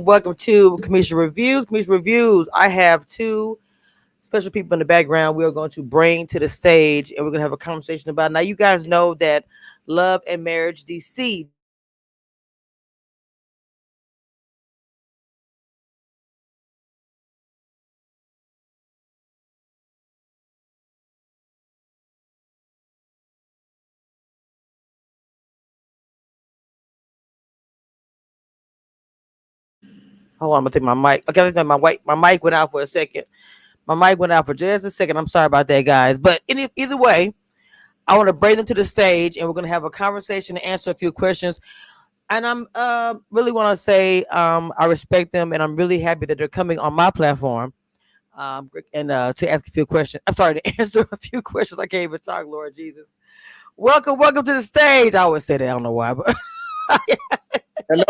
Welcome to Commission Reviews. Commission Reviews. I have two special people in the background we are going to bring to the stage, and we're going to have a conversation about. Now, you guys know that Love and Marriage DC. Hold on, I'm gonna take my mic. Okay, I think my mic went out for a second. My mic went out for just a second. I'm sorry about that, guys. But either way, I want to bring them to the stage, and we're gonna have a conversation and answer a few questions. And I'm really want to say I respect them, and I'm really happy that they're coming on my platform. And to ask a few questions. I'm sorry to answer a few questions. I can't even talk, Lord Jesus. Welcome to the stage. I always say that. I don't know why, but Hello.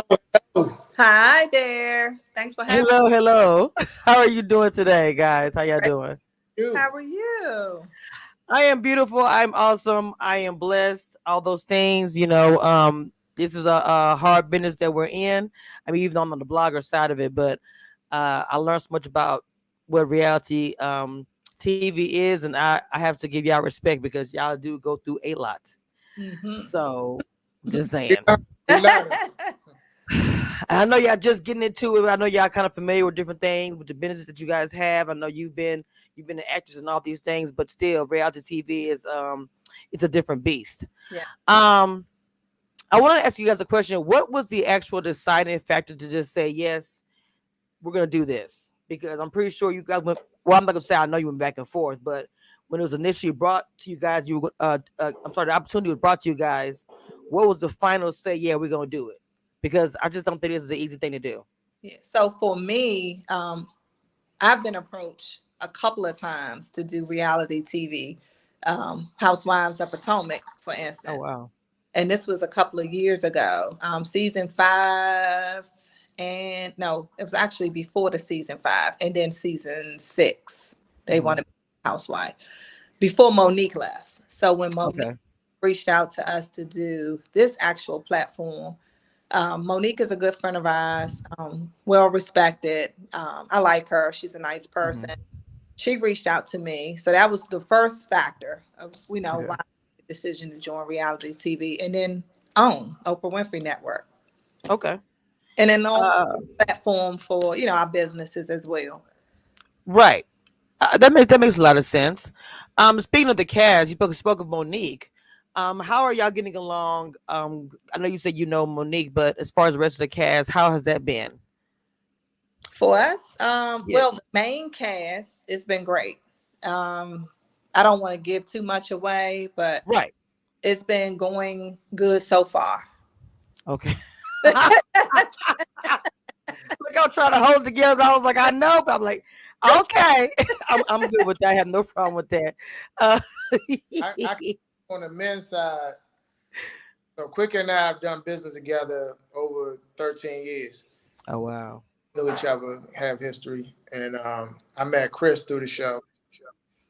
Hi there. Thanks for having hello. How are you doing today, guys? How y'all doing? me. How are you? I am beautiful. I'm awesome. I am blessed. All those things, this is a hard business that we're in. I mean, even though I'm on the blogger side of it, but I learned so much about what reality TV is, and I have to give y'all respect because y'all do go through a lot. Mm-hmm. So, just saying. We love it. I know y'all just getting into it. I know y'all kind of familiar with different things with the business that you guys have. I know you've been an actress and all these things, but still, reality TV is it's a different beast. Yeah. I want to ask you guys a question. What was the actual deciding factor to just say yes, we're gonna do this? Because I'm pretty sure you guys went. Well, I'm not gonna say I know you went back and forth, but when it was initially brought to you guys, I'm sorry, the opportunity was brought to you guys. What was the final say? Yeah, we're gonna do it. Because I just don't think this is an easy thing to do. Yeah. So for me, I've been approached a couple of times to do reality TV, Housewives of Potomac, for Oh instance. wow. And this was a couple of years ago. Season 5, and no, it was actually before the season 5, and then season 6. They wanted me to be a housewife before Monique left. So when Monique reached out to us to do this actual platform, Monique is a good friend of ours, well respected. I like her. She's a nice person. She reached out to me. So that was the first factor of, why the decision to join reality TV, and then own Oprah Winfrey Network. Okay. And then also platform for, our businesses as well. Right. That makes a lot of sense. Speaking of the cast, you spoke of Monique. How are y'all getting along? I know you said you know Monique, but as far as the rest of the cast, how has that been? For us, Yeah. well, the main cast, it's been great. I don't want to give too much away, but Right. it's been going good so far. Okay. Look, I'm trying to hold it together. I was like, I know, but I'm like, okay, I'm good with that. I have no problem with that. I on the men's side, so Quick and I have done business together over 13 years. Oh wow. Knew each other, have history, and I met Chris through the show,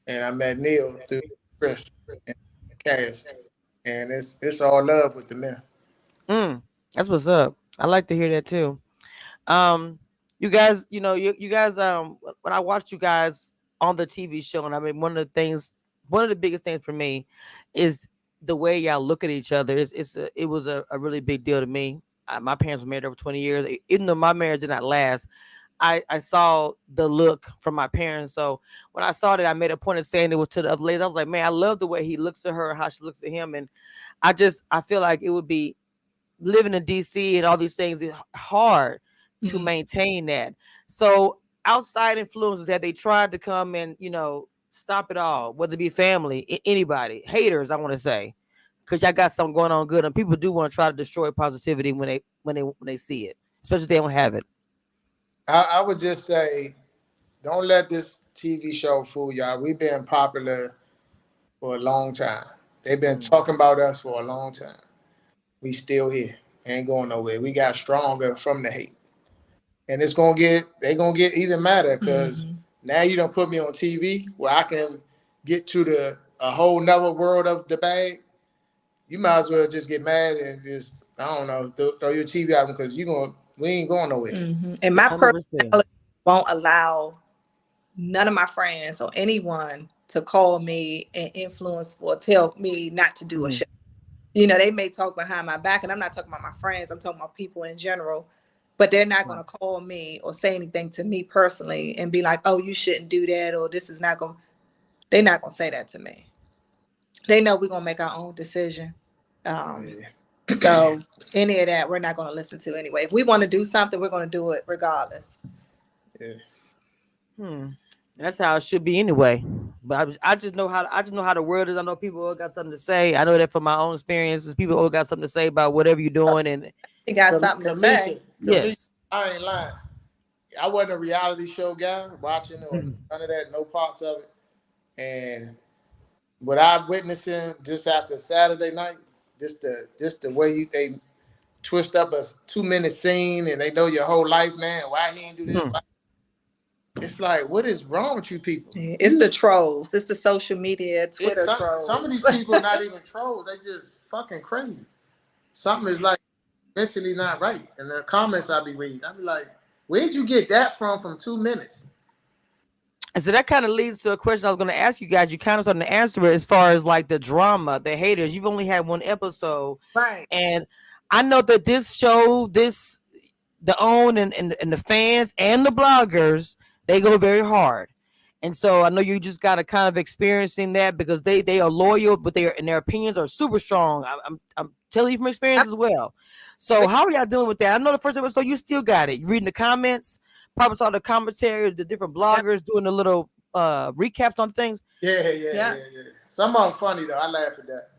and I met Neil through Chris and Cass, and it's all love with the men. That's what's up. I like to hear that too. Um, you guys, you guys, when I watched you guys on the TV show, and I mean, one of the biggest things for me is the way y'all look at each other. It was a really big deal to me. My parents were married over 20 years. Even though my marriage did not last, I saw the look from my parents. So when I saw that, I made a point of saying it was to the other ladies. I was like, man, I love the way he looks at her, how she looks at him, and I feel like it would be living in DC and all these things is hard to Mhm. maintain that. So outside influences, have they tried to come and stop it all, whether it be family, anybody, haters, I want to say, because y'all got something going on good, and people do want to try to destroy positivity when they see it, especially if they don't have it. I would just say, don't let this TV show fool y'all. We've been popular for a long time. They've been Mm, talking about us for a long time. We still here. Ain't going nowhere. We got stronger from the hate. And they gonna get even madder because Mhm. now you don't put me on TV where I can get to the a whole nother world of the bag. You might as well just get mad and just I don't know throw your TV out because we ain't going nowhere. Mhm. And my 100%. personality won't allow none of my friends or anyone to call me and influence or tell me not to do a Mm, show. They may talk behind my back, and I'm not talking about my friends, I'm talking about people in general, but they're not going right. to call me or say anything to me personally and be like, oh, you shouldn't do that, or this is not going to, they're not going to say that to me. They know we're going to make our own decision. Um, Yeah. so any of that, we're not going to listen to anyway. If we want to do something, we're going to do it regardless. Yeah. Hmm. That's how it should be anyway. But I just know how the world is. I know people all got something to say. I know that from my own experiences. People all got something to say about whatever you're doing, and You got something to say. Kamisha, yes. I ain't lying. I wasn't a reality show guy watching or Mhm. none of that, no parts of it. And what I'm witnessing just after Saturday night, just the way they twist up a 2 minute scene and they know your whole life now. Why he ain't do this? Hmm. It's like, what is wrong with you people? It's the trolls. It's the social media, It's Twitter some of trolls. these people are not even trolls. They just fucking crazy. Something is like mentally not right. And the comments I be reading, I be like, where'd you get that from 2 minutes? And so that kind of leads to a question I was going to ask you guys. You kind of started to answer it as far as like the drama, the haters. You've only had one episode, Right. and I know that this show, the own and the fans and the bloggers, they go very hard. And so I know you just got to kind of experiencing that because they are loyal, but their opinions are super strong. I'm telling you from experience as well. So how are y'all dealing with that? I know the first episode you still got it. You reading the comments, probably saw the commentaries, the different Yep. bloggers doing the little recaps on things. Yeah. Yeah. Some of them funny though. I laugh at that.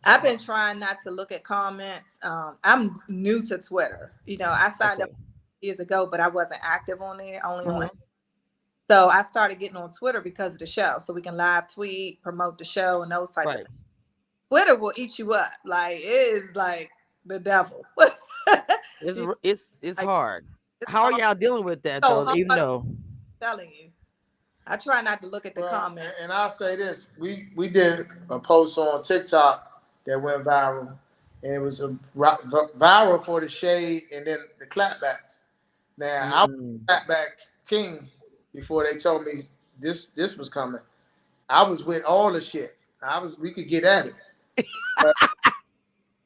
I've Some of been trying not to look at comments. I'm new to Twitter. I signed up Okay. years ago, but I wasn't active on there, only on. Mhm. So I started getting on Twitter because of the show, so we can live tweet, promote the show, and those type of Right. things. Twitter will eat you up. Like it is like the devil. It's You- it's like hard. it's How are hard, y'all dealing with that so though? hard. Even I'm though. telling you, I try not to look at the Well, comments. and I'll say this: we did a post on TikTok that went viral, and it was viral for the shade and then the clapbacks. Now I was Mm. a clapback king before they told me this was coming. I was with all the shit. We could get at it,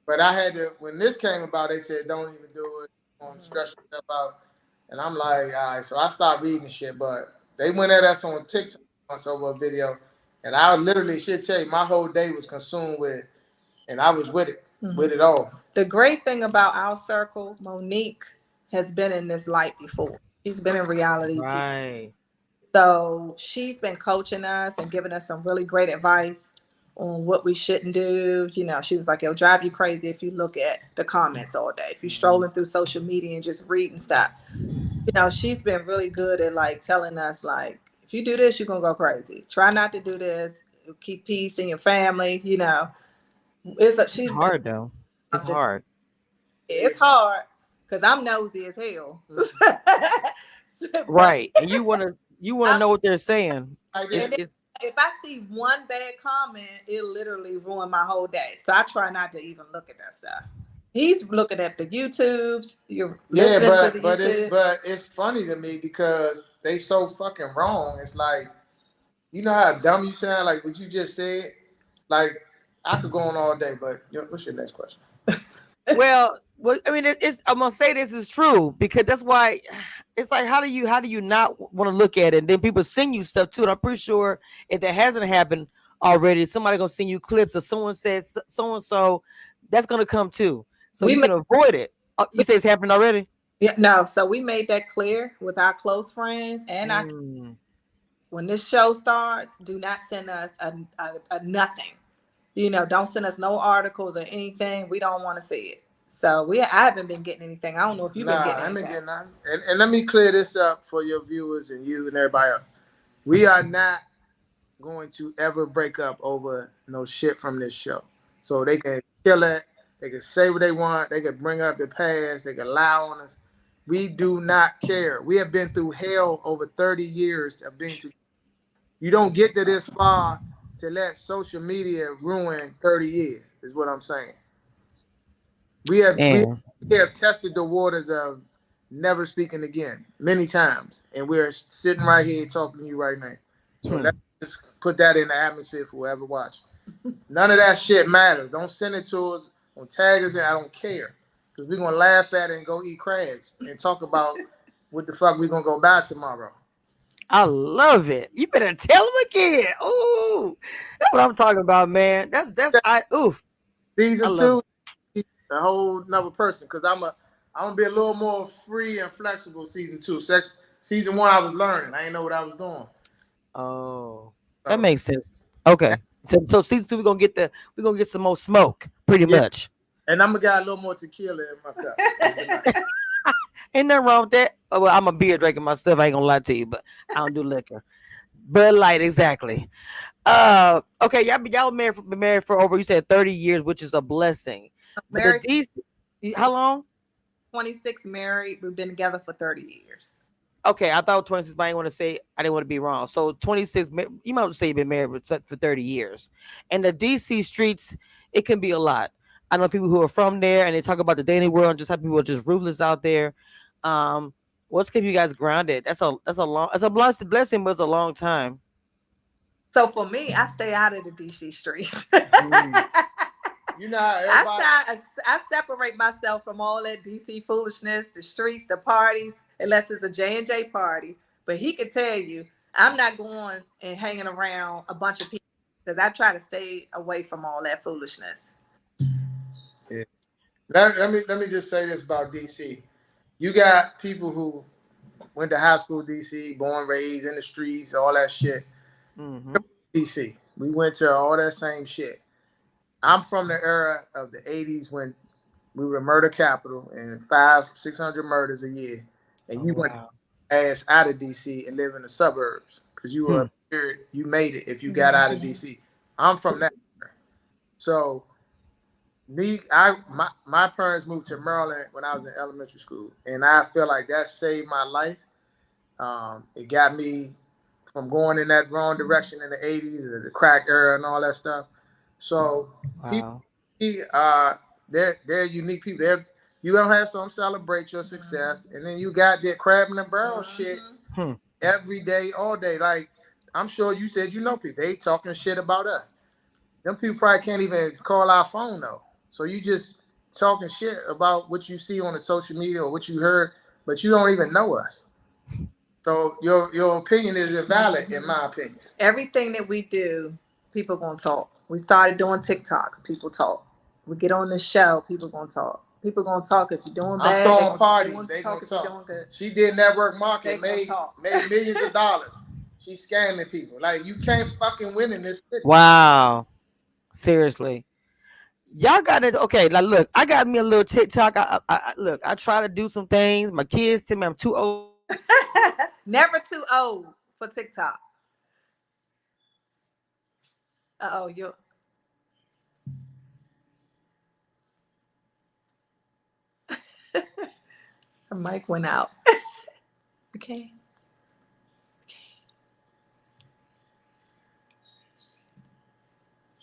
but I had to when this came about. They said don't even do it. Don't Mhm. stress yourself out. And I'm like, all right. So I stopped reading the shit, but they went at us on TikTok once over a video, and I literally should tell you, my whole day was consumed with, and I was with Mhm. it all. The great thing about our circle, Monique has been in this light before. She's been in reality TV. Right. So she's been coaching us and giving us some really great advice on what we shouldn't do. She was like, it'll drive you crazy if you look at the comments all day. If you're Mhm. strolling through social media and just reading stuff. She's been really good at like telling us like, if you do this, you're gonna go crazy. Try not to do this. Keep peace in your family. It's She's been hard though. It's um, this hard. it's hard because I'm nosy as hell. But Right. And you wanna I'm know what they're saying. Like It's this. and it's if I see one bad comment, it literally ruin my whole day. So I try not to even look at that stuff. He's looking at the YouTubes. You're Yeah, listening to the YouTube. but it's funny to me because they so fucking wrong. It's like you know how dumb you sound. Like what you just said. Like I could go on all day, but what's your next question? well, I mean, it's I'm gonna say this is true because that's why. It's like how do you not want to look at it? And then people send you stuff too. And I'm pretty sure if that hasn't happened already, somebody gonna send you clips or someone says so and so. That's gonna come too, so We you made, can avoid it. You say it's happened already. yeah, no, so we made that clear with our close friends and our, Mm. when this show starts, do not send us a nothing. You know, don't send us no articles or anything. We don't want to see it. So I haven't been getting anything. I don't know if you've been Nah, getting let me anything. get none. And let me clear this up for your viewers and you and everybody else. We are not going to ever break up over no shit from this show. So they can kill it. They can say what they want. They can bring up the past. They can lie on us. We do not care. We have been through hell over 30 years of being together. You don't get to this far to let social media ruin 30 years, is what I'm saying. We have we, Man. we have tested the waters of never speaking again many times, and we're sitting right here talking to you right now. So Hmm. let's just put that in the atmosphere for whoever watching. None of that shit matters. Don't send it to us. Don't tag us in. I don't care. Because we're going to laugh at it and go eat crabs and talk about what the fuck we're going to go buy tomorrow. I love it. You better tell them again. Ooh, that's what I'm talking about, man. That's I. Ooh, I Season love it. two, a whole another person. Because I'm going to be a little more free and flexible season two. Season one, I was learning. I didn't know what I was doing. Oh, that So, makes sense. Okay, so season two we're gonna get some more smoke, pretty yeah. much. And I'm going to get a little more tequila in my cup tonight. Ain't nothing wrong with that. Oh, well, I'm a beer drinker myself. I ain't gonna lie to you, but I don't do liquor. Bud Light, exactly. Okay, y'all been married for over, you said 30 years, which is a blessing. But the Married DC, how long? 26, married. We've been together for 30 years. Okay, I thought 26, but I didn't want to say, I didn't want to be wrong. So 26, you might say you've been married for 30 years. And the DC streets, it can be a lot. I know people who are from there and they talk about the dating world and just how people are just ruthless out there. Um, what's keeping you guys grounded? That's a blessing, but it's a long time. So for me, I stay out of the DC streets. Mm. You know how everybody. I separate myself from all that DC foolishness, the streets, the parties, unless it's a J&J party. But he could tell you, I'm not going and hanging around a bunch of people because I try to stay away from all that foolishness. Yeah. Let me just say this about DC. You got people who went to high school DC, born raised in the streets, all that shit. Mm-hmm. DC. We went to all that same shit. I'm from the era of the 80s when we were murder capital and 600 murders a year. And Oh you went wow. ass out of DC and live in the suburbs because Hmm. you made it if you got out of DC. I'm from that era. So my parents moved to Maryland when I was in elementary school, and I feel like that saved my life. It got me from going in that wrong direction in the 80s, the crack era, and all that stuff. So people, Wow. they're unique people. You gonna have some celebrate your success, and then you got that crab in the barrel shit Hmm. every day, all day. Like I'm sure you said, you know, people they talking shit about us. Them people probably can't even call our phone though. So you just talking shit about what you see on the social media or what you heard, but you don't even know us. So your opinion is invalid in my opinion. Everything that we do, people gonna talk. We started doing TikToks, people talk. We get on the show, people gonna talk. People gonna talk if you're doing I'm bad. throwing parties, they talk gonna if you're talk. doing good. She did network They marketing, gonna made talk. made millions of dollars. She's scamming people. Like you can't fucking win in this city. Wow. Seriously. Y'all got it. Okay, like look, I got me a little TikTok. Look, I try to do some things. My kids tell me I'm too old for it. Never too old for TikTok. Oh, you her mic went out. Okay.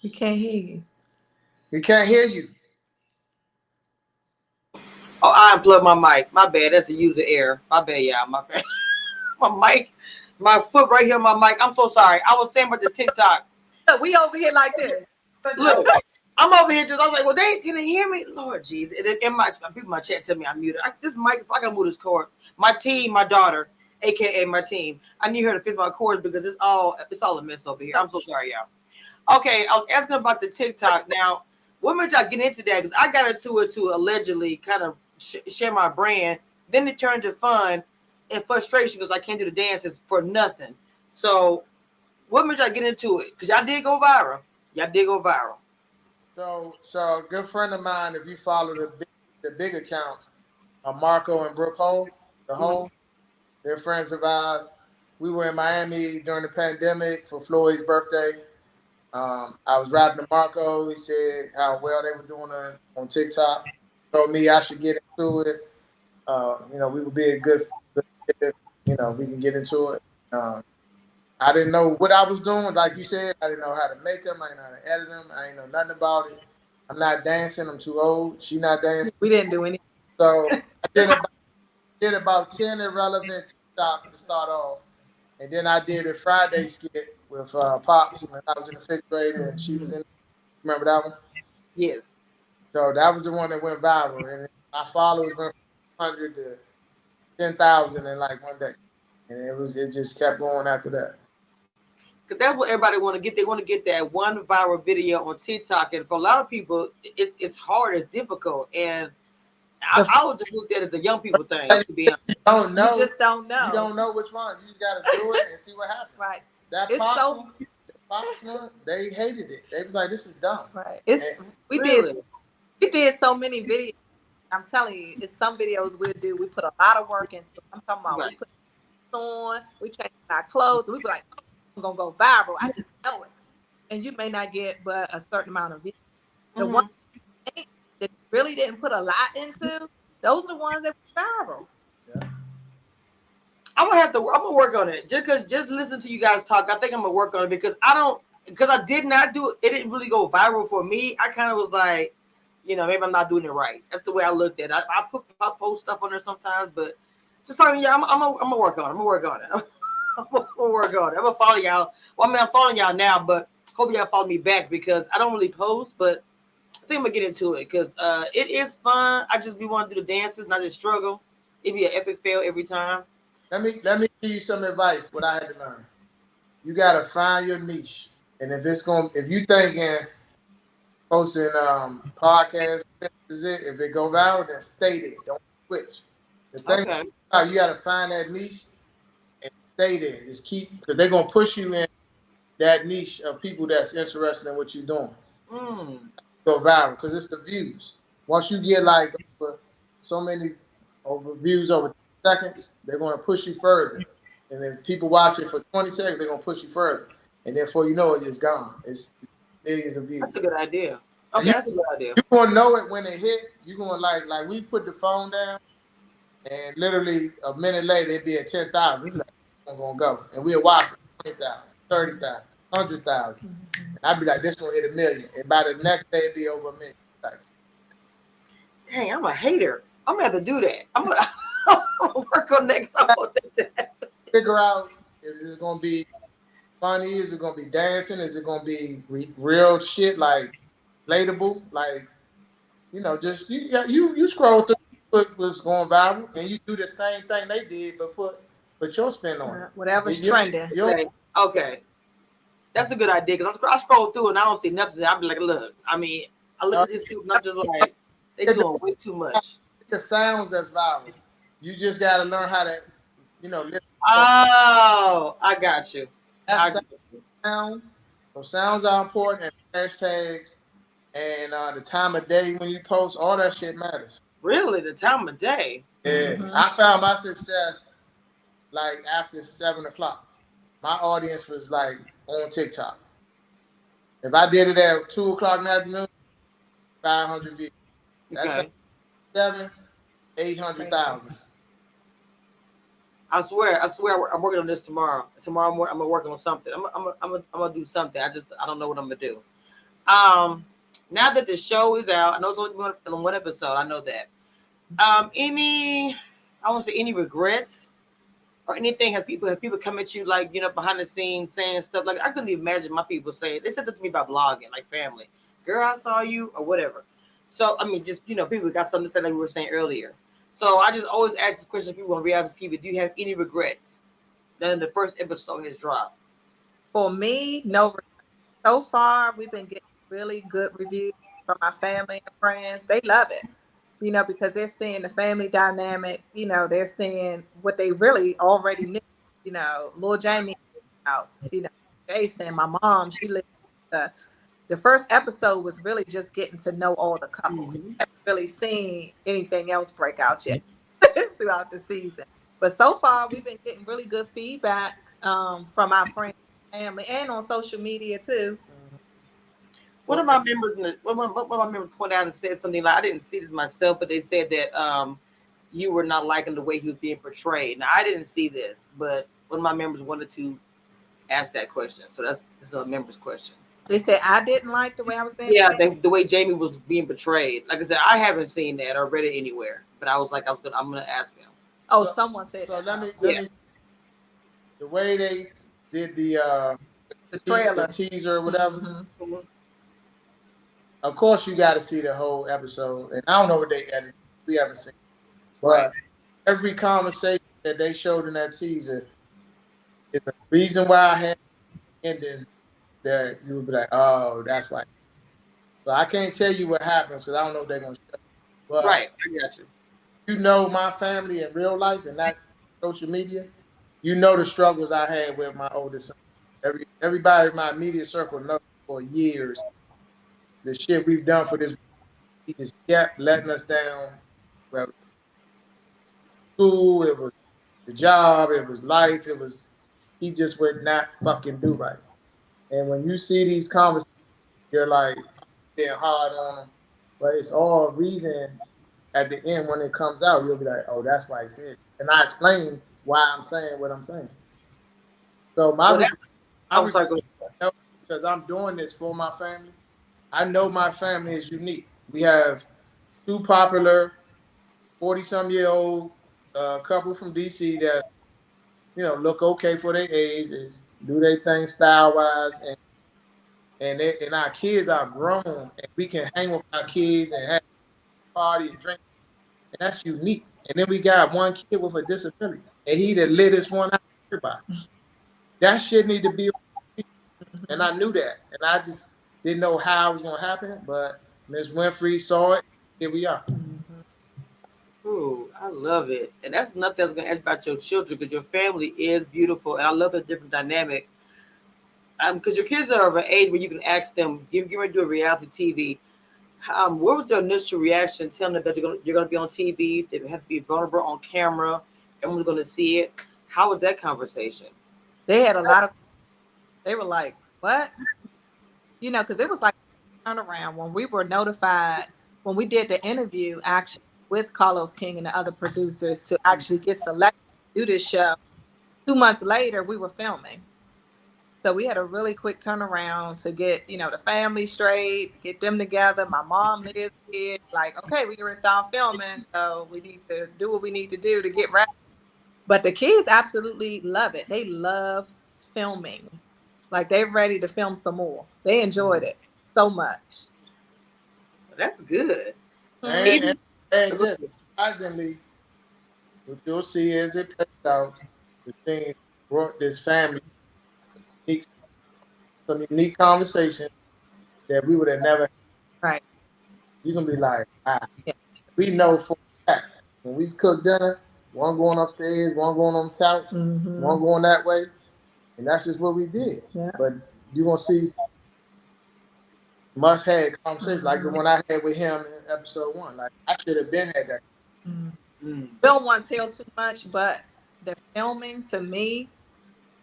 We can't hear you. We can't hear you. Oh, I unplugged my mic. My bad. That's a user error. My bad, y'all. My bad. My mic, my foot right here. My mic. I'm so sorry. I was saying about the TikTok. Look, we over here like this. Look, I'm over here just, I was like, well, they didn't hear me. Lord Jesus. And then in my people in my chat tell me I'm muted. This mic, if I can move this cord. My team, my daughter, aka my team, I need her to fix my cords because it's all a mess over here. I'm so sorry, y'all. Okay, I was asking about the TikTok. Now, what made y'all get into that? Because I got into it to allegedly kind of share my brand. Then it turned to fun and frustration because I can't do the dances for nothing. So, what made y'all get into it? Because y'all did go viral. Y'all did go viral. So a good friend of mine, if you follow the big accounts, Marco and Brooke Hole, they're friends of ours. We were in Miami during the pandemic for Floyd's birthday. I was rapping to Marco. He said how well they were doing on TikTok. Told me I should get into it. We would be a good fit. We can get into it. I didn't know what I was doing. Like you said, I didn't know how to make them. I didn't know how to edit them. I didn't know nothing about it. I'm not dancing. I'm too old. She not dancing. We didn't do anything. So I did about 10 irrelevant TikToks to start off. And then I did a Friday skit with Pops when I was in the 5th grade and she was in. Remember that one? Yes. So that was the one that went viral. And my followers went from 100 to 10,000 in like one day. And it just kept going after that. Because that's what everybody want to get. They want to get that one viral video on TikTok. And for a lot of people, it's hard, it's difficult. And I would just look at it as a young people thing, to be honest. You don't know. You just don't know. You don't know which one. You just got to do it and see what happens. Right. That Pops one, they hated it. They was like, this is dumb. Right. We did so many videos. I'm telling you, it's some videos we'll do. We put a lot of work into it. I'm talking about we put on, we change our clothes, and we be like, oh, I'm gonna go viral. I just know it. And you may not get but a certain amount of views. The one that really didn't put a lot into, those are the ones that were viral. Yeah. I'm gonna work on it. Just listen to you guys talk. I think I'm gonna work on it because I did not do it. It didn't really go viral for me. I kind of was like, maybe I'm not doing it right. That's the way I looked at it. I post stuff on there sometimes, but just talking, I'm gonna work on it. I'm gonna work on it. I'm gonna work on it. I'm gonna follow y'all. Well, I mean, I'm following y'all now, but hopefully y'all follow me back because I don't really post, but I think I'm gonna get into it because it is fun. I just be wanting to do the dances, not just struggle. It'd be an epic fail every time. Let me give you some advice. What I had to learn, you gotta find your niche, and if you thinking posting podcasts is it, if it go viral, then stay there. Don't switch. The thing you gotta find that niche and stay there. Just keep because they're gonna push you in that niche of people that's interested in what you're doing. Go viral because it's the views. Once you get like so many views over seconds, they're going to push you further. And then people watch it for 20 seconds, they're going to push you further. And therefore, you know it's gone. It's millions of views. That's a good idea. Okay, that's a good idea. You're going to know it when it hit. You're going to like we put the phone down, and literally a minute later, it'd be at 10,000. Like, I'm going to go. And we'll watch it 20,000, 30,000, 100,000. And I'd be like, this one hit 1 million. And by the next day, it'd be over 1 million. Like, dang, I'm a hater. I'm going to have to do that. I'm going to work on next. Figure out if it's going to be funny, is it going to be dancing, is it going to be real shit like relatable, like just you scroll through what was going viral, and you do the same thing they did, but put your spin on it. Whatever's trending. Okay, that's a good idea because I scroll through and I don't see nothing. I'll be like, look, I mean, I look at this and I'm just like, they doing way too much. The sounds that's viral. You just got to learn how to, lift. Oh, I got you. Sounds are important, and hashtags, and the time of day when you post, all that shit matters. Really, the time of day? Yeah, I found my success like after 7 o'clock. My audience was like on TikTok. If I did it at 2 o'clock in the afternoon, 500 views. That's 800,000. I swear, I'm working on this tomorrow. Tomorrow I'm gonna work on something. I'm gonna do something. I don't know what I'm gonna do. Now that the show is out, I know it's only one episode. I know that. Any regrets or anything? Have people come at you behind the scenes saying stuff like I couldn't even imagine my people saying. They said that to me about blogging, like family. girl, I saw you, or whatever. So I mean, just people got something to say like we were saying earlier. So I just always ask this question: people on reality TV, do you have any regrets that the first episode has dropped? For me, no. So far, we've been getting really good reviews from our family and friends. They love it, because they're seeing the family dynamic. They're seeing what they really already knew. Lil Jamie out. Jason, my mom, she lived. The first episode was really just getting to know all the couples. Mm-hmm. I haven't really seen anything else break out yet throughout the season. But so far, we've been getting really good feedback from our friends, family, and on social media too. One of my members one of my members pointed out and said something like, I didn't see this myself, but they said that you were not liking the way he was being portrayed. Now I didn't see this, but one of my members wanted to ask that question. So this is a member's question. They said I didn't like the way I was being. Yeah, the way Jamie was being portrayed. Like I said, I haven't seen that or read it anywhere, but I was like, I'm gonna ask him. Oh, someone said So that. let me the way they did The trailer. the teaser or whatever. Mm-hmm. Of course, you got to see the whole episode, and I don't know what they edited. We haven't seen, but Right. every conversation that they showed in that teaser is the reason why I had ending that you would be like, oh, that's why. So I can't tell you what happens because I don't know if they're gonna show. But Right, I got you. you know my family in real life and not social media. You know the struggles I had with my oldest son. Everybody in my immediate circle knows for years the shit we've done for this. He just kept letting us down. Well, school, it was the job, it was life, it was he just would not fucking do right. And when you see these conversations, you're like being hard on him, but it's all reason. At the end, when it comes out, you'll be like, "Oh, that's why he said it." And I explain why I'm saying what I'm saying. So Well, I'm sorry. Go ahead. because I'm doing this for my family. I know my family is unique. We have two popular 40-some-year-old couple from DC that look okay for their age, is do their thing style wise, and our kids are grown, and we can hang with our kids and have a party and drink, and that's unique. And then we got one kid with a disability, and he the latest one out of everybody. That shit need to be, and I knew that, and I just didn't know how it was gonna happen, but Miss Winfrey saw it. Here we are. Ooh, I love it. And that's nothing I was gonna ask about your children because your family is beautiful and I love the different dynamic. Because your kids are of an age where you can ask them, give ready to do a reality TV. What was their initial reaction telling them that you're gonna be on TV, they have to be vulnerable on camera, everyone's gonna see it? How was that conversation? They had a lot of. They were like, "What?" Because it was like a turnaround when we were notified when we did the interview actually with Carlos King and the other producers to actually get selected to do this show. 2 months later, we were filming. So we had a really quick turnaround to get, the family straight, get them together. My mom lives here. Like, okay, we can start filming. So we need to do what we need to do to get ready. But the kids absolutely love it. They love filming. Like they're ready to film some more. They enjoyed it so much. That's good. And, and surprisingly, what you'll see as it plays out, the thing brought this family some unique conversations that we would have never had. Right. You can be like, Yeah. we know for a fact when we cook dinner, one going upstairs, one going on the couch, one going that way, and that's just what we did. Yeah. But you're gonna see must have conversations like the one I had with him in episode 1. Like I should have been had that. We don't want to tell too much, but the filming to me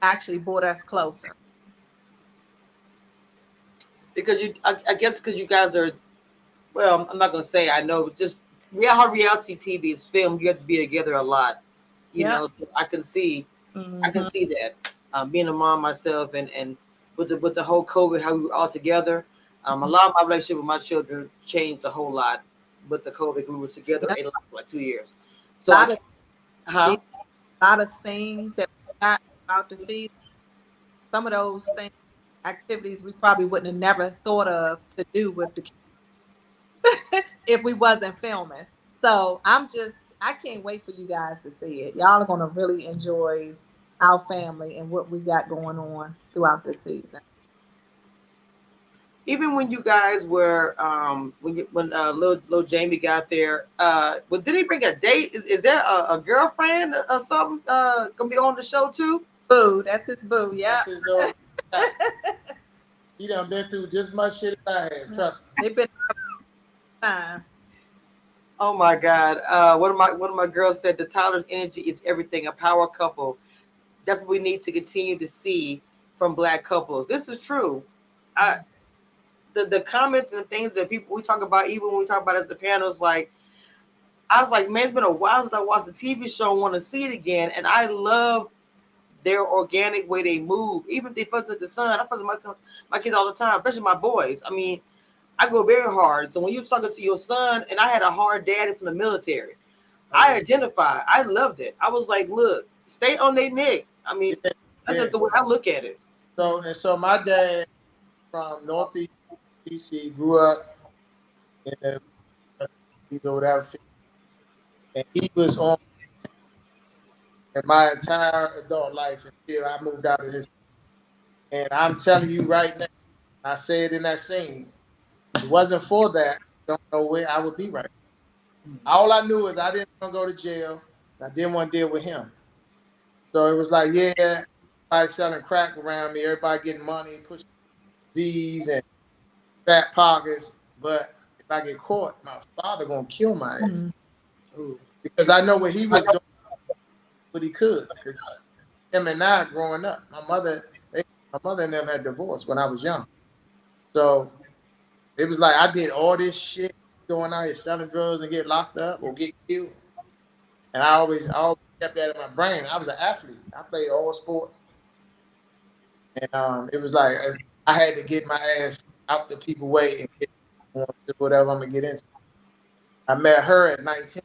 actually brought us closer. Because I guess because you guys are, well, I'm not gonna say I know, but just how reality TV is filmed, you have to be together a lot. So I can see that. Being a mom myself and with the whole COVID, how we were all together. A lot of my relationship with my children changed a whole lot with the COVID. We were together a lot for like 2 years. So a lot of scenes that we got about the season, some of those things activities we probably wouldn't have never thought of to do with the if we wasn't filming. So I can't wait for you guys to see it. Y'all are gonna really enjoy our family and what we got going on throughout this season. Even when you guys were when little Jamie got there, but did he bring a date? Is there a girlfriend or something gonna be on the show too? Boo, that's his boo. Yeah, That's his little. He done been through just as much shit as I have. Trust me. they've been time. Oh my God! One of my girls said the Tyler's energy is everything. A power couple. That's what we need to continue to see from Black couples. This is true. I the comments and the things that people we talk about, even when we talk about as the panels, like I was like, man, it's been a while since I watched a TV show. Want to see it again, and I love their organic way they move. Even if they fuss with the son, I fuss with my kids all the time, especially my boys. I mean, I go very hard. So when you was talking to your son, and I had a hard daddy from the military, I identified. I loved it. I was like, look, stay on their neck. I mean, that's just the way I look at it. So my dad from Northeast DC grew up in the or whatever, and he was on in my entire adult life until I moved out of his. And I'm telling you right now, I said in that scene, if it wasn't for that, I don't know where I would be right now. All I knew is I didn't want to go to jail. I didn't want to deal with him. So it was like, yeah, everybody selling crack around me, everybody getting money, pushing D's and fat pockets. But if I get caught, my father gonna kill my ass. Because I know what he was doing, what he could. Because him and I growing up, my mother and them had divorced when I was young. So it was like I did all this shit going out here selling drugs and get locked up or get killed. And I always kept that in my brain. I was an athlete. I played all sports. And it was like I had to get my ass out the people way and get whatever I'm gonna get into. I met her at 19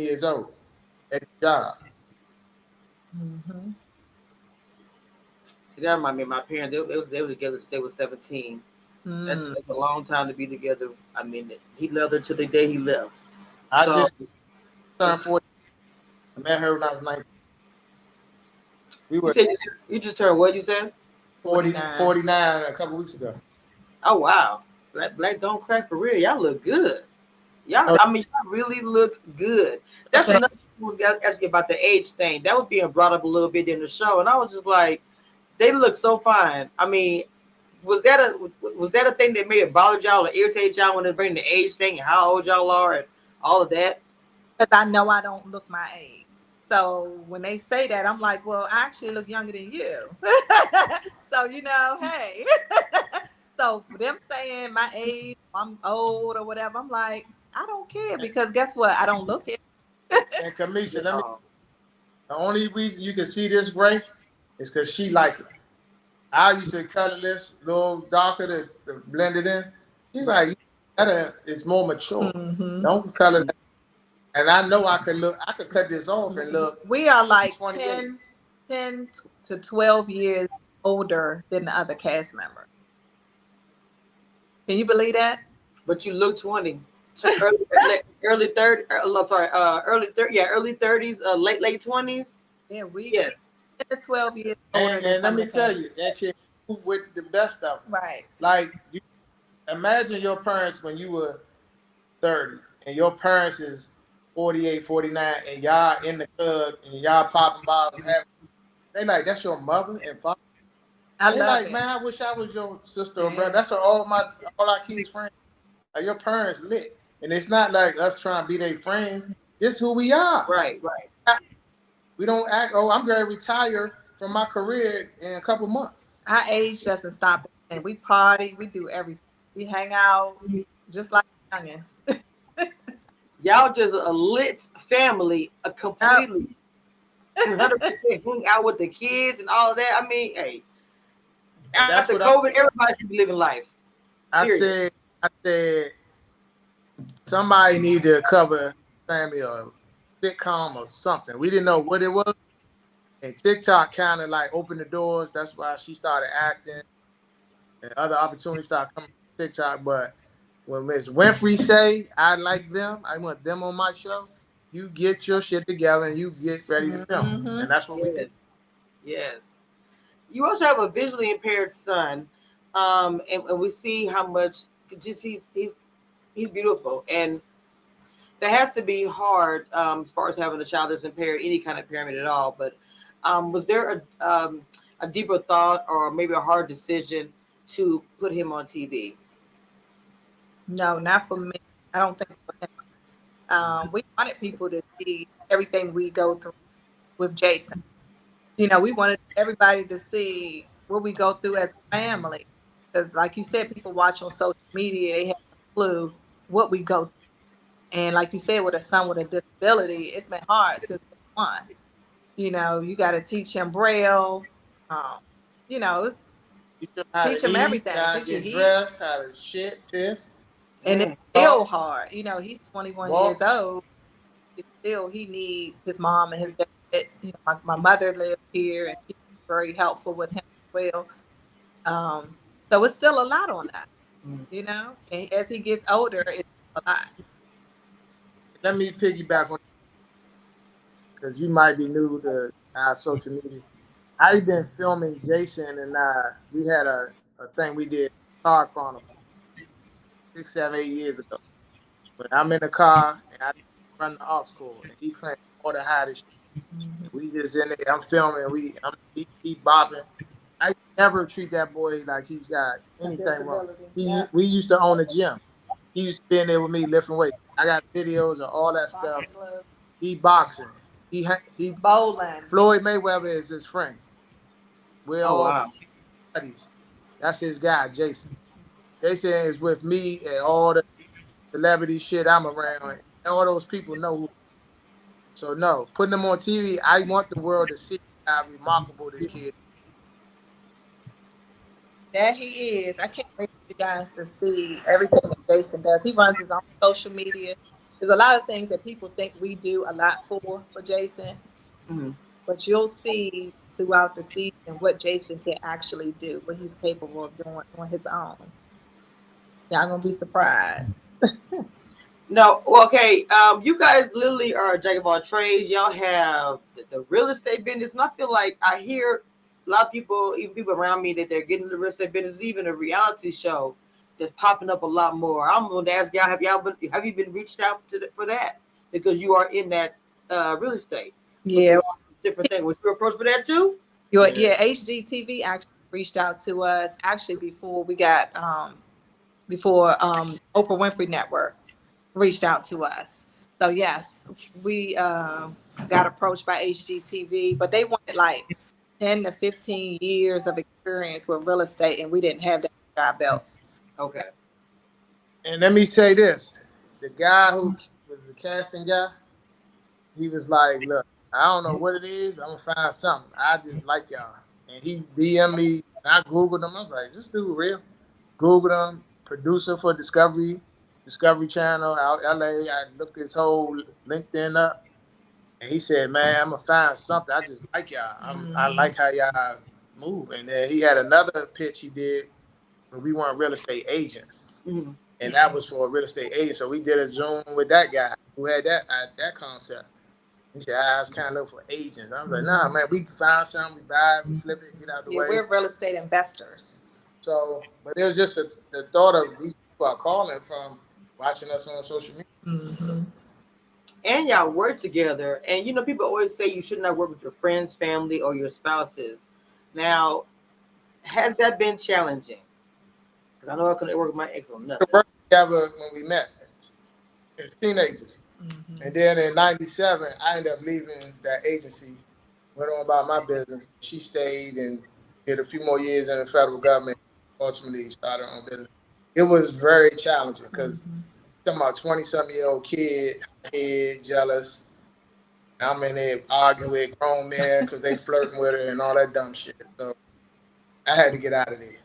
years old at the job. Mm-hmm. See, that reminded me of my parents. They were together since they were 17. That's a long time to be together. I mean, he loved her till the day he left. I just turned 40. I met her when I was 19. We were You just turned what you said? 49 a couple weeks ago. Oh wow. Black don't crack for real. Y'all look good. Y'all really look good. That's another thing I was asking about the age thing. That was being brought up a little bit in the show, and I was just like, they look so fine. I mean, was that a thing that may have bothered y'all or irritated y'all when they bring the age thing and how old y'all are and all of that? Because I know I don't look my age. So when they say that, I'm like, well, I actually look younger than you. So, hey. So for them saying my age, I'm old or whatever, I'm like, I don't care because guess what? I don't look it. And Kamisha, the only reason you can see this gray is because she like it. I used to color this a little darker to blend it in. She's like, it's more mature. Mm-hmm. Don't color that. And I know I could cut this off and look. We are like 10 to 12 years older than the other cast members. Can you believe that? But you look 20. Early 30s, early 30s, late 20s. Yeah, yes. 10 to 12 years older. And let me tell you, that kid with the best of them. Right. Like, imagine your parents when you were 30 and your parents is 48, 49, and y'all in the club and y'all popping bottles. They like, that's your mother and father. I love it. Man, I wish I was your sister or brother. That's all our kids' friends. Like, your parents lit. And it's not like us trying to be their friends. This is who we are. Right. We don't act, I'm going to retire from my career in a couple months. Our age doesn't stop. And we party. We do everything. We hang out just like youngins. Y'all just a lit family, a completely 100% hung out with the kids and all of that. I mean, hey, after COVID, everybody should be living life. I said, somebody need to cover family or sitcom or something. We didn't know what it was, And TikTok kind of like opened the doors. That's why she started acting, and other opportunities started coming from TikTok. But when Miss Winfrey say, "I like them, I want them on my show," you get your shit together and you get ready to film, and that's what we did. Yes. Yes. You also have a visually impaired son, and we see how much just he's beautiful, and that has to be hard as far as having a child that's impaired, any kind of impairment at all. But was there a deeper thought or maybe a hard decision to put him on TV? No, not for me. I don't think for him. We wanted people to see everything we go through with Jason. We wanted everybody to see what we go through as a family. Because, like you said, people watch on social media, they have no clue what we go through. And like you said, with a son with a disability, it's been hard since day one. You got to teach him Braille. Um, it's Teach them how teach to him eat, everything. how to Teach him get he, dressed, how to shit, piss, and it's Mm. still talk, hard. He's 21 years walk. old. It's still he needs his mom and his dad. My mother lived here, and she's very helpful with him as well. So it's still a lot on that. Mm. And as he gets older, it's a lot. Let me piggyback on because you might be new to our social media. I've been filming Jason and we had a thing we did, Car Chronicles, 6, 7, 8 years ago. But I'm in the car and I run the aux cord and he playing all the hottest shit. And we just in there, I'm filming, he bopping. I never treat that boy like he's got A anything wrong. disability. Yeah. We used to own a gym. He used to be in there with me lifting weights. I got videos of all that stuff. Boxing gloves. He boxing. He Bowling. Floyd Mayweather is his friend. We're Oh all wow. buddies. That's his guy, Jason. Jason is with me and all the celebrity shit I'm around. All those people know who. So no, putting him on TV, I want the world to see how remarkable this kid is. That he is. I can't wait for you guys to see everything that Jason does. He runs his own social media. There's a lot of things that people think we do a lot for Jason, Mm. but you'll see throughout the season what Jason can actually do, what he's capable of doing on his own. Y'all gonna be surprised. No, well, okay. You guys literally are a jack of all trades. Y'all have the real estate business, and I feel like I hear a lot of people, even people around me, that they're getting into the real estate business. Even a reality show that's popping up a lot more. I'm going to ask y'all: have you been reached out for that because you are in that real estate with Yeah, different things? Was you approached for that too? yeah. HGTV actually reached out to us actually before we got before Oprah Winfrey Network reached out to us. So yes, we got approached by HGTV, but they wanted like 10 to 15 years of experience with real estate, and we didn't have that under our belt. Okay. And let me say this: the guy who was the casting guy, he was like, "Look, I don't know what it is. I'm gonna find something. I just like y'all." And he DM me. And I googled him. I was like, "This dude real?" Googled him. Producer for Discovery Channel out LA. I looked his whole LinkedIn up, and he said, "Man, I'm gonna find something. I just like y'all. I like how y'all move." And then he had another pitch he did, but we weren't real estate agents, Mm-hmm. and that was for a real estate agent. So we did a Zoom with that guy who had that concept. He said, "I was kind of looking for agents." I was like, "Nah, man, we find something, we buy it, we flip it, get out the Yeah, way." we're real estate investors. So, but it was just the thought of these people are calling from watching us on social media. Mm-hmm. And y'all work together. And people always say you should not work with your friends, family, or your spouses. Now, has that been challenging? Because I know I couldn't work with my ex on We nothing. worked together when we met as teenagers. Mm-hmm. And then in '97, I ended up leaving that agency, went on about my business. She stayed and did a few more years in the federal government, ultimately started her own business. It was very challenging because Mm-hmm. talking about 20-something-year-old kid, head, jealous. I'm in there arguing with grown men because they flirting with her and all that dumb shit. So I had to get out of there.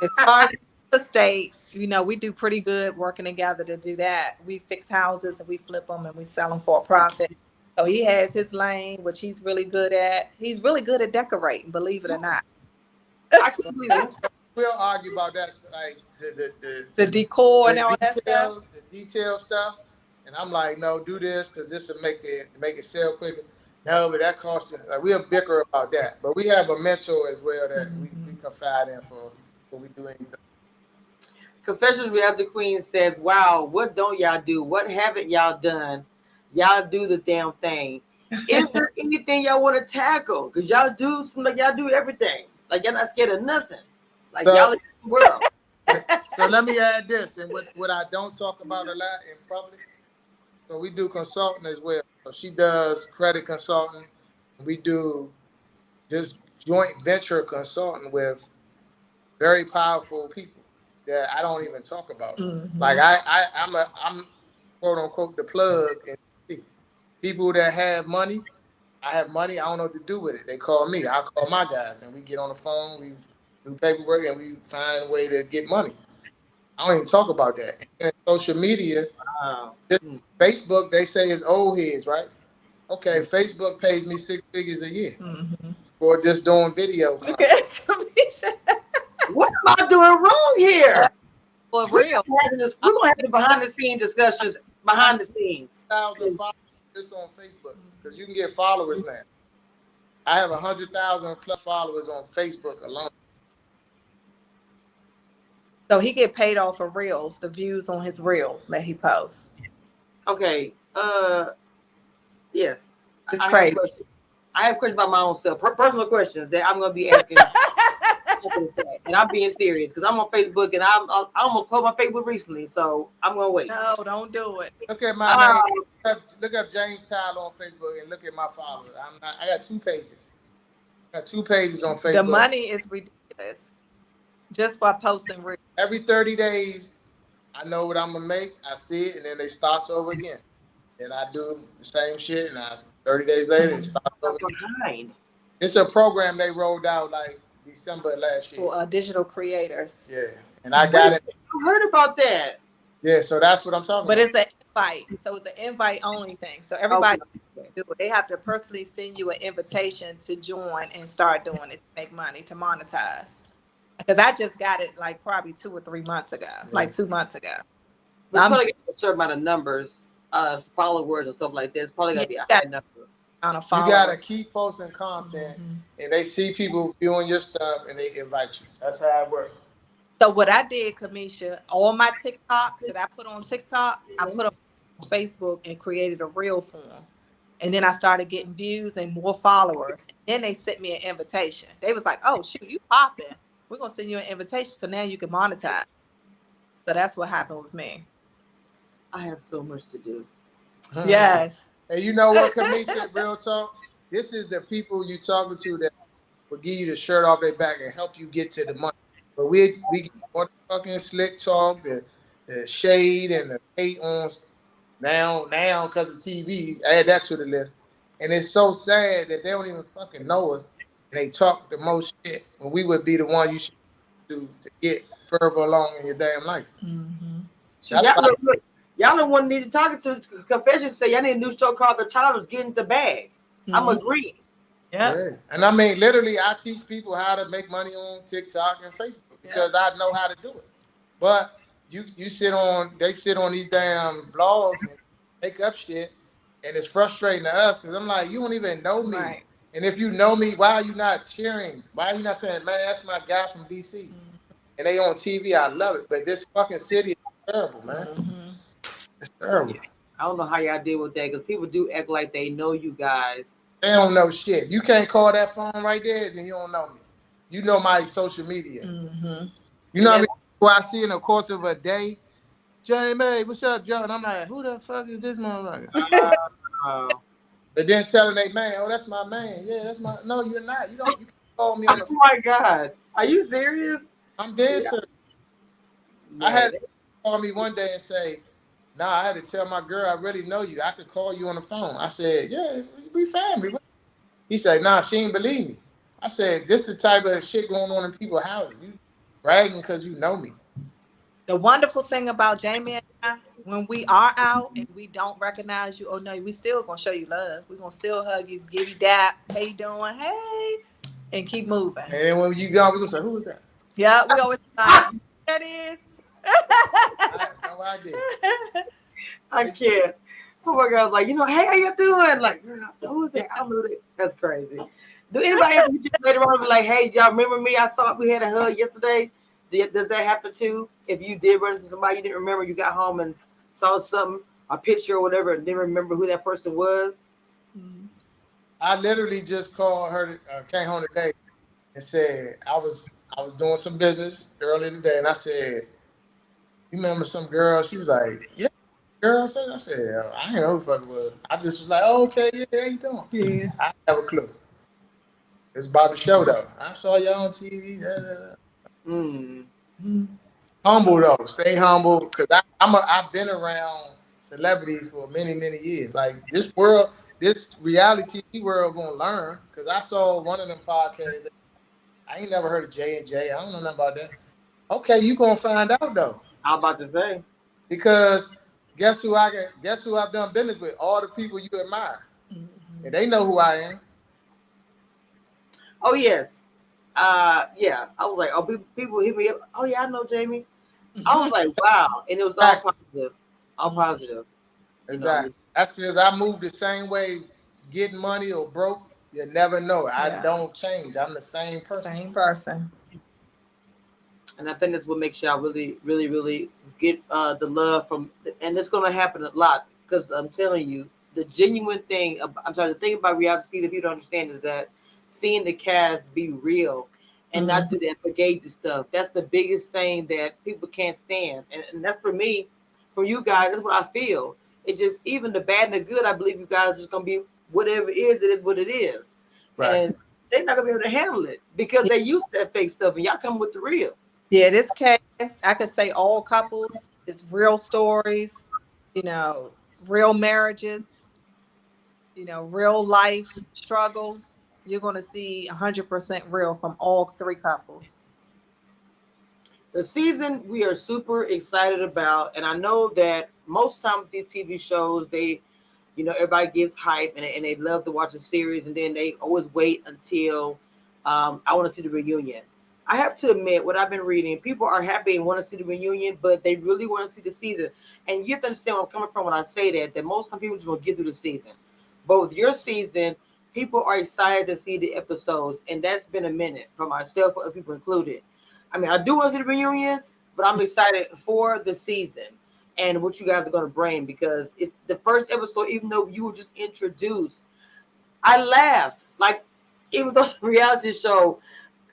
As far as real estate, we do pretty good working together to do that. We fix houses and we flip them and we sell them for a profit. So he has his lane, which he's really good at. He's really good at decorating, believe it or not. I So, can believe it. so we'll argue about that, like The decor and all that stuff. the detail stuff. And I'm like, no, do this because this will make it sell quicker. No, but that costs. Like, we'll bicker about that. But we have a mentor as well that we confide in for when we do anything. Confessions Reality Queen says, wow, what don't y'all do? What haven't y'all done? Y'all do the damn thing. Is there anything y'all want to tackle? Because y'all do seem like y'all do everything. Like y'all not scared of nothing. Like y'all in the world. So let me add this, and what I don't talk about a lot in public. So we do consulting as well. So she does credit consulting. We do this joint venture consulting with very powerful people that I don't even talk about. Mm-hmm. Like I'm quote unquote the plug and people that have money. I have money. I don't know what to do with it. They call me. I call my guys, and we get on the phone. We do paperwork, and we find a way to get money. I don't even talk about that. And social media, Wow. Facebook, they say is old heads, right? Okay, Facebook pays me 6 figures a year for just doing video content. What am I doing wrong here? For real. We're gonna have the behind the scenes discussions behind the scenes. 100,000 followers on Facebook because you can get followers now. I have 100,000 plus followers on Facebook alone. So he get paid off of reels, the views on his reels that he posts. Okay. Yes. It's crazy. I have questions about my own self, personal questions that I'm gonna be asking. And I'm being serious because I'm on Facebook and I'm gonna close my Facebook recently, so I'm gonna wait. No, don't do it. Look at my name. Look up James Tyler on Facebook and look at my followers. I got 2 pages. I got 2 pages on Facebook. The money is ridiculous. Just by posting reels. Every 30 days, I know what I'm gonna make. I see it, and then they starts over again. And I do the same shit, and 30 days later, it starts over again. It's a program they rolled out like December last year. For digital creators. Yeah, and I got it. I heard about that. Yeah, so that's what I'm talking about. But it's an invite. So it's an invite only thing. So everybody can do it. They have to personally send you an invitation to join and start doing it to make money, to monetize. Because I just got it like probably 2 or 3 months ago, like 2 months ago. But I'm probably getting a certain amount of numbers, followers and stuff like this. Probably gonna be a high number. You gotta keep posting content, and they see people viewing your stuff, and they invite you. That's how it works. So what I did, Kamisha, all my TikToks that I put on TikTok, I put up on Facebook and created a reel for them. And then I started getting views and more followers. Then they sent me an invitation. They was like, "Oh shoot, you popping? We're gonna send you an invitation so now you can monetize." So that's what happened with me. I have so much to do. Yes. And you know what, Kamisha, real talk? This is the people you talking to that will give you the shirt off their back and help you get to the money. But we get more fucking slick talk, the shade and the hate on now because of TV. Add that to the list. And it's so sad that they don't even fucking know us. And they talk the most shit when we would be the one you should to get further along in your damn life. So y'all don't want to need to talk to confessions. Say y'all need a new show called The Child's Getting the Bag. I'm agreeing. Yeah. And I mean, literally, I teach people how to make money on TikTok and Facebook because I know how to do it. But they sit on these damn blogs and make up shit, and it's frustrating to us because I'm like, you don't even know me. Right. And if you know me, why are you not cheering? Why are you not saying, man, that's my guy from DC? And they on TV, I love it. But this fucking city is terrible, man. It's terrible. I don't know how y'all deal with that because people do act like they know you guys. They don't know shit. You can't call that phone right there, then you don't know me. You know my social media. You know how many people I see in the course of a day? Jamie, what's up, Joe? And I'm like, who the fuck is this motherfucker? But then telling they man, oh, that's my man. Yeah, that's my. No, you're not. You can't call me on the phone. Oh my God, are you serious? I'm dead serious. I had to call me one day and say, nah, I had to tell my girl I really know you. I could call you on the phone. I said, yeah, we family. He said, nah, she ain't believe me. I said, this the type of shit going on in people's houses. You bragging because you know me. The wonderful thing about Jamie and I, when we are out and we don't recognize you, oh no, we still gonna show you love. We're gonna still hug you, give you dap, how you doing? Hey, and keep moving. And then when you gone, we gonna say, who was that? Yeah, we always like, that is. I have no idea. I can't. Oh my God, like, hey, how you doing? Like, girl, who is that? I don't know that. That's crazy. Do anybody ever hit you later on and be like, hey, y'all remember me? I saw we had a hug yesterday. Does that happen too? If you did run into somebody you didn't remember, you got home and saw something, a picture or whatever, and didn't remember who that person was? I literally just called her, came home today and said I was doing some business earlier today, and I said, "You remember some girl?" She was like, "Yeah, girl." I said, "I didn't know who the fuck it was." I just was like, "Oh, okay, yeah, how you doing?" Yeah. I have a clue. It's about the show though. I saw y'all on TV. Da, da, da. Mm. Humble though, stay humble, because I've been around celebrities for many years. Like this reality TV world gonna learn. Because I saw one of them podcasts. I ain't never heard of J&J. I don't know nothing about that. Okay, you gonna find out though, I'm about to say. because guess who I've done business with? All the people you admire, and they know who I am. Oh yes. Yeah. I was like, oh, people hit me up. Oh yeah, I know Jamie. I was like, wow, and it was all Exactly, positive, all positive. exactly. That's because I move the same way, getting money or broke. You never know. I Yeah. don't change. I'm the same person. Same person. And I think that's what makes y'all really get the love from, and it's gonna happen a lot because I'm telling you, the genuine thing. I'm trying to think about reality that people don't understand is that seeing the cast be real and not do that fugazi stuff. That's the biggest thing that people can't stand, and that's for me, for you guys. That's what I feel. It just even the bad and the good. I believe you guys are just gonna be whatever it is. It is what it is, Right. and they're not gonna be able to handle it because they used to that fake stuff, and y'all come with the real. Yeah, this case, I could say all couples, it's real stories, you know, real marriages, real life struggles. You're going to see 100% real from all three couples. The season we are super excited about, and I know that most times these TV shows, everybody gets hype and they love to watch a series, and then they always wait until I want to see the reunion. I have to admit, what I've been reading, people are happy and want to see the reunion, but they really want to see the season. And you have to understand where I'm coming from when I say that most time people just want to get through the season. But with your season, people are excited to see the episodes, and that's been a minute for myself, for other people included. I mean, I do want to see the reunion, but I'm excited for the season and what you guys are going to bring because it's the first episode. Even though you were just introduced, I laughed. Like, even though it's a reality show,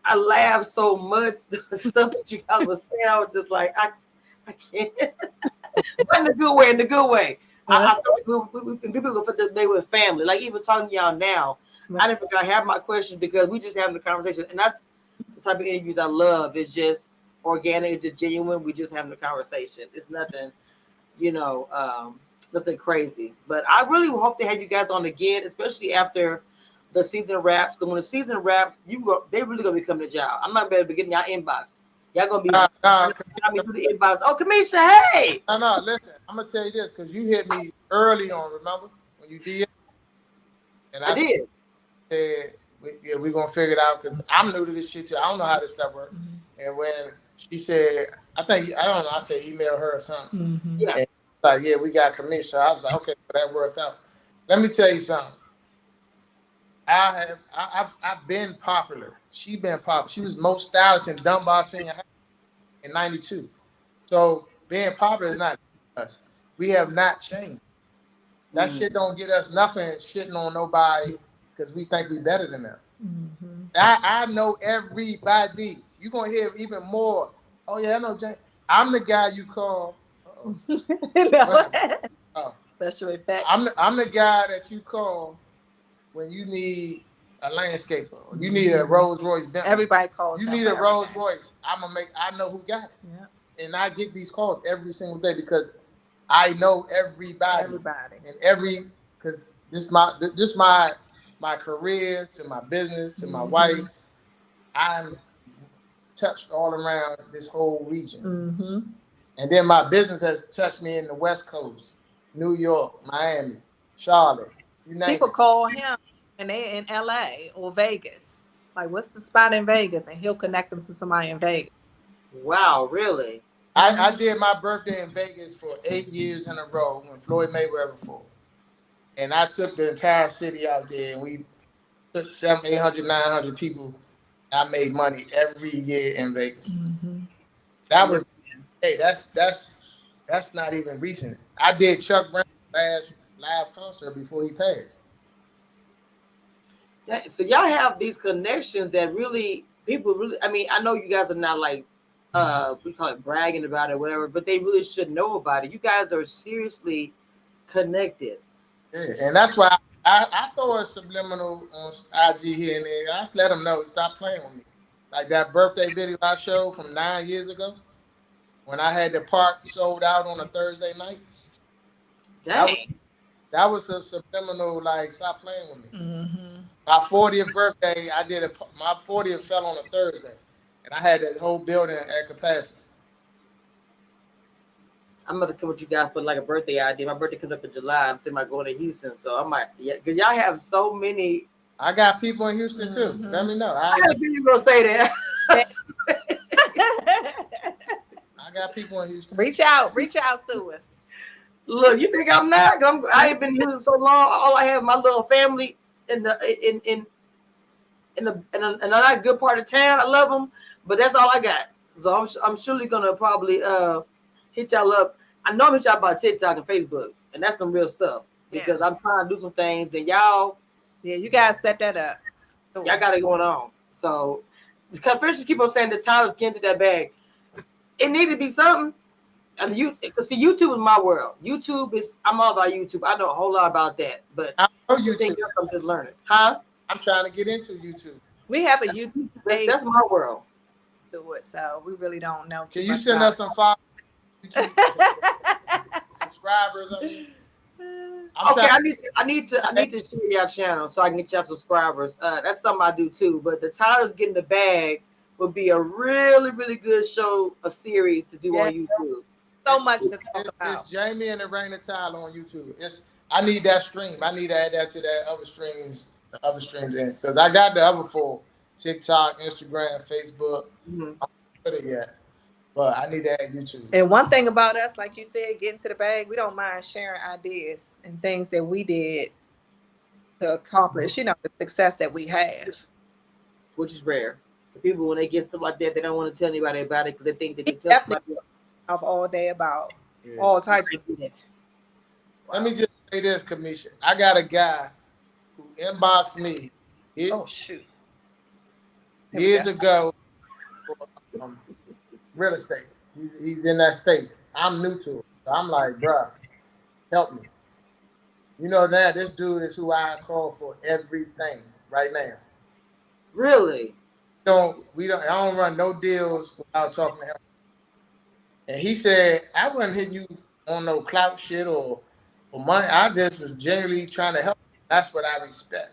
I laughed so much. The stuff that you guys were saying, I was just like, I can't. But in the good way, in the good way. I feel like people go for they were family. Like, even talking to y'all now, I didn't forget I have my questions because we just having a conversation, and that's the type of interviews I love. It's just organic, it's just genuine. We just having a conversation. It's nothing, you know, nothing crazy. But I really hope to have you guys on again, especially after the season wraps. Because when the season wraps, they really gonna be coming to y'all. I'm not better be getting y'all inbox. Y'all gonna be Nah, nah, through the inbox. Oh, Kamisha, hey. no. Listen, I'm gonna tell you this because you hit me early on. Remember when you did, and I I did. said, "Yeah, we're gonna figure it out." Because I'm new to this shit too. I don't know how this stuff works. And when she said, I don't know. I said email her or something. Yeah. And like, yeah, we got commission. I was like, okay, so that worked out. Let me tell you something. I've been popular. She been popular. She was most stylish in Dunbar Senior High in '92. So being popular is not us. We have not changed. That shit don't get us nothing shitting on nobody because we think we better than them. I know everybody. You're gonna hear even more. Oh yeah, I know James. I'm the guy you call. Oh, Special effects. I'm the guy that you call when you need a landscaper. Or you need a Rolls Royce Bentley. Everybody calls. You need a Rolls Royce. I know who got it. Yeah. And I get these calls every single day because I know everybody. Everybody. And because my career to my business to my wife, I'm touched all around this whole region. And then my business has touched me in the West Coast, New York, Miami, Charlotte, you name People it. call him and they in LA or Vegas. Like, what's the spot in Vegas? And he'll connect them to somebody in Vegas. Wow, really? I did my birthday in Vegas for 8 years in a row when Floyd Mayweather fought. And I took the entire city out there, and we took 700, 800, 900 people. I made money every year in Vegas. Mm-hmm. That was hey, that's not even recent. I did Chuck Brown's last live concert before he passed. So y'all have these connections that really people really. I mean, I know you guys are not like we call it bragging about it, or whatever, but they really should know about it. You guys are seriously connected. Yeah, and that's why I throw a subliminal on IG here and there. I let them know stop playing with me. Like that birthday video I showed from 9 years ago when I had the park sold out on a Thursday night. That was Dang. that was a subliminal like stop playing with me. Mm-hmm. My 40th birthday, my 40th fell on a Thursday, and I had that whole building at capacity. I'm gonna come with you guys for like a birthday idea. My birthday comes up in July. I'm thinking about going to Houston, so I might. Yeah, because y'all have so many. I got people in Houston too. Mm-hmm. Let me know. I knew you were gonna say that. I got people in Houston. reach out to us. Look, you think I'm not? 'Cause I ain't been here so long. All I have my little family in another good part of town. I love them, but that's all I got. So I'm surely gonna probably hit y'all up. I know I'm hit y'all about TikTok and Facebook, and that's some real stuff because I'm trying to do some things, and y'all, yeah, you guys set that up. y'all got it going on. So the confessions keep on saying the Tyler's getting to that bag. It need to be something. And because see, YouTube is my world. YouTube is I'm all about YouTube. I know a whole lot about that, but I know YouTube. I'm just learning, huh? I'm trying to get into YouTube. We have a YouTube page That's my world. to it, so we really don't know. Can you send us some followers? YouTube subscribers? Okay, I need to share y'all channel so I can get y'all subscribers. That's something I do too. But the Tyler's getting the bag would be a really, really good show, a series to do on YouTube. So much to talk about. It's Jamie and Erana Tyler on YouTube. I need that stream. I need to add that to the other streams in because I got the other four: TikTok, Instagram, Facebook. Mm-hmm. I'm not put it yet, but I need to add YouTube. And one thing about us, like you said, getting to the bag, we don't mind sharing ideas and things that we did to accomplish, the success that we have. Which is rare. People, when they get stuff like that, they don't want to tell anybody about it because they think they can tell somebody else. Of all day about all types of it. Wow. Let me just say this, Kamisha. I got a guy who inboxed me years ago for real estate. He's in that space. I'm new to it. So I'm like, bruh, help me. You know that this dude is who I call for everything right now. Really? I don't run no deals without talking to him. And he said, I wasn't hitting you on no clout shit or money. I just was genuinely trying to help. That's what I respect.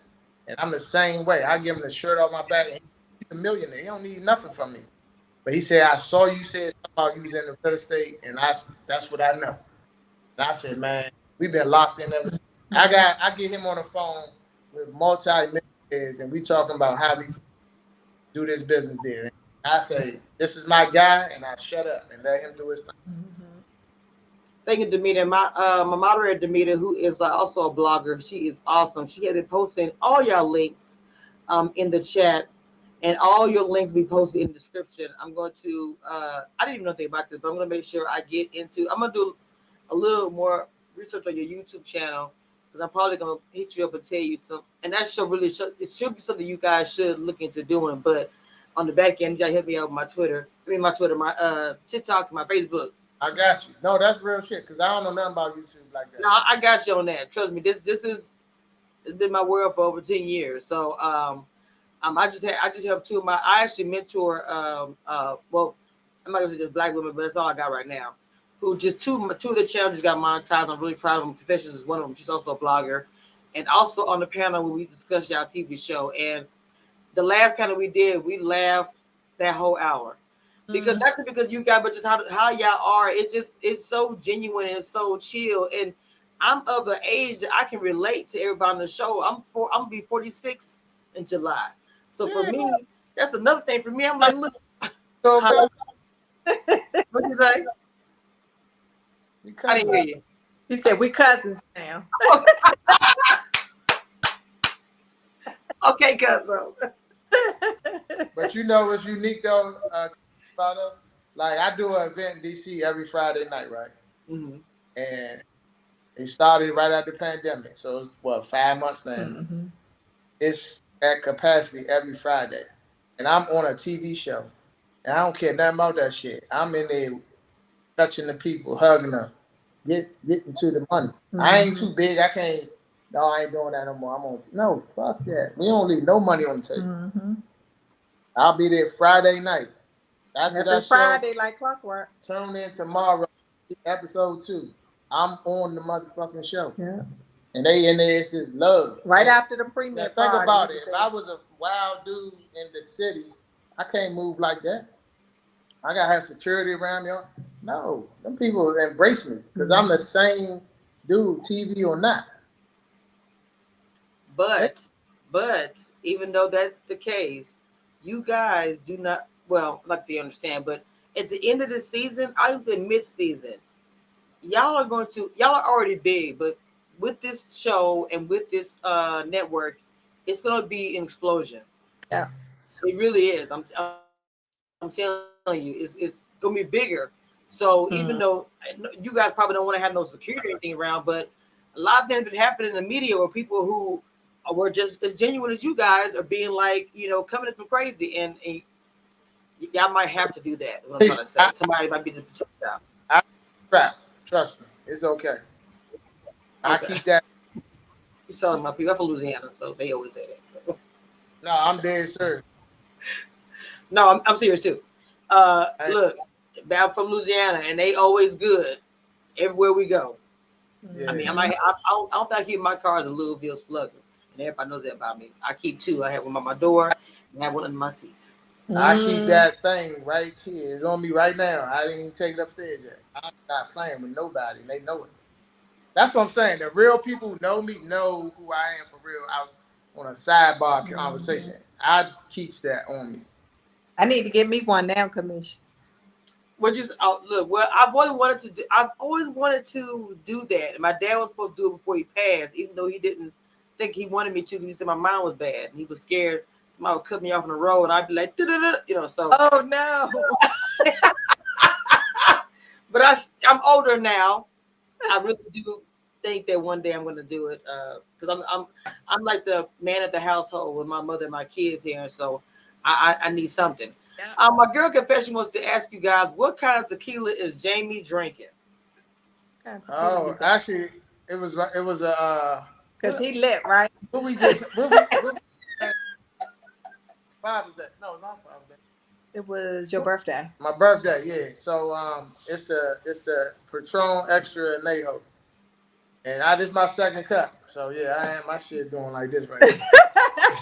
And I'm the same way. I give him the shirt off my back. And he's a millionaire. He don't need nothing from me. But he said, I saw you said something about using the real estate, and that's what I know. And I said, man, we've been locked in ever since. I get him on the phone with multi-millionaires, and we talking about how we do this business there. And I say, this is my guy, and I shut up and let him do his thing. Mm-hmm. Thank you, Demeter. My moderator, Demeter, who is also a blogger, she is awesome. She had been posting all y'all links in the chat, and all your links be posted in the description. I'm going to, I didn't even know anything about this, but I'm going to make sure I get into, I'm going to do a little more research on your YouTube channel, because I'm probably going to hit you up and tell you some, and that should really, it should be something you guys should look into doing, but on the back end, you got to hit me up with my my TikTok, my Facebook. I got you. No, that's real shit, because I don't know nothing about YouTube like that. No, I got you on that. Trust me, this is, it's been my world for over 10 years. So, I just have two of my, I actually mentor, well, I'm not gonna say just black women, but that's all I got right now. Who just two of the challenges got monetized. I'm really proud of them. Confessions is one of them. She's also a blogger, and also on the panel when we discussed y'all TV show. And the last panel we did, we laughed that whole hour. because not because you guys, but just how y'all are. It's so genuine and so chill. And I'm of the age that I can relate to everybody on the show. I'm gonna be 46 in July. So for Yeah. me, that's another thing for me. I'm like, look, So huh? What you say? I because didn't hear you. He said we cousins now. Okay, cuz so. but you know what's unique though about us? Like I do an event in DC every Friday night, right? Mm-hmm. And it started right after the pandemic. So it's what 5 months now. Mm-hmm. It's at capacity every Friday. And I'm on a TV show. And I don't care nothing about that shit. I'm in there touching the people, hugging them, getting to the money. I ain't too big. I can't. No, I ain't doing that no more. I'm on. No, fuck that. We don't leave no money on the table. Mm-hmm. I'll be there Friday night. After Every that show, Friday, like clockwork. tune in tomorrow, episode 2. I'm on the motherfucking show. Yeah. And they in there, it's just love. Right And after the now premiere think party. about it. If I was a wild dude in the city, I can't move like that. I gotta have security around me. No, them people embrace me because I'm the same dude, TV or not. But even though that's the case, you guys do not. Well, like I say, you understand. But at the end of the season, I would say mid-season, y'all are already big, but with this show and with this network, it's gonna be an explosion. Yeah. It really is. I'm telling you, it's gonna be bigger. So even though you guys probably don't want to have no security or anything around, but a lot of things been happening in the media where people who were just as genuine as you guys are being like, coming at them crazy, and y'all might have to do that. What I'm trying to say, somebody might be the protect out. I trap. Trust me, it's okay. I Okay, keep that. you selling my people. I'm from Louisiana, so they always say that. So. No, I'm dead serious. No, I'm serious too. I, Look, I'm from Louisiana, and they always good everywhere we go. yeah. I mean, I don't think I keep my car as a Louisville Slugger, and everybody knows that about me. I keep two. I have one by my door, and I have one under my seats. I keep that thing right here. It's on me right now. I didn't even take it upstairs yet. I'm not playing with nobody. They know it. That's what I'm saying. The real people who know me know who I am for real. Out on a sidebar conversation. I keeps that on me. I need to get me one now, Kamish. Which is look. Well, I've always wanted to do that. And my dad was supposed to do it before he passed, even though he didn't think he wanted me to. Because he said my mind was bad, and he was scared somebody would cut me off on the road, and I'd be like, So, Oh no. but I'm older now. I really do think that one day I'm going to do it because I'm like the man at the household with my mother and my kids here, so I need something. Yeah. My girl confession wants to ask you guys, what kind of tequila is Jamie drinking? Oh, actually, it was a. Because he lit, right? What we just what Father's Day? No, not Father's Day. It was your birthday. My birthday, yeah. So it's the Patron Extra Anejo, and this my second cup. So yeah, I am my shit doing like this right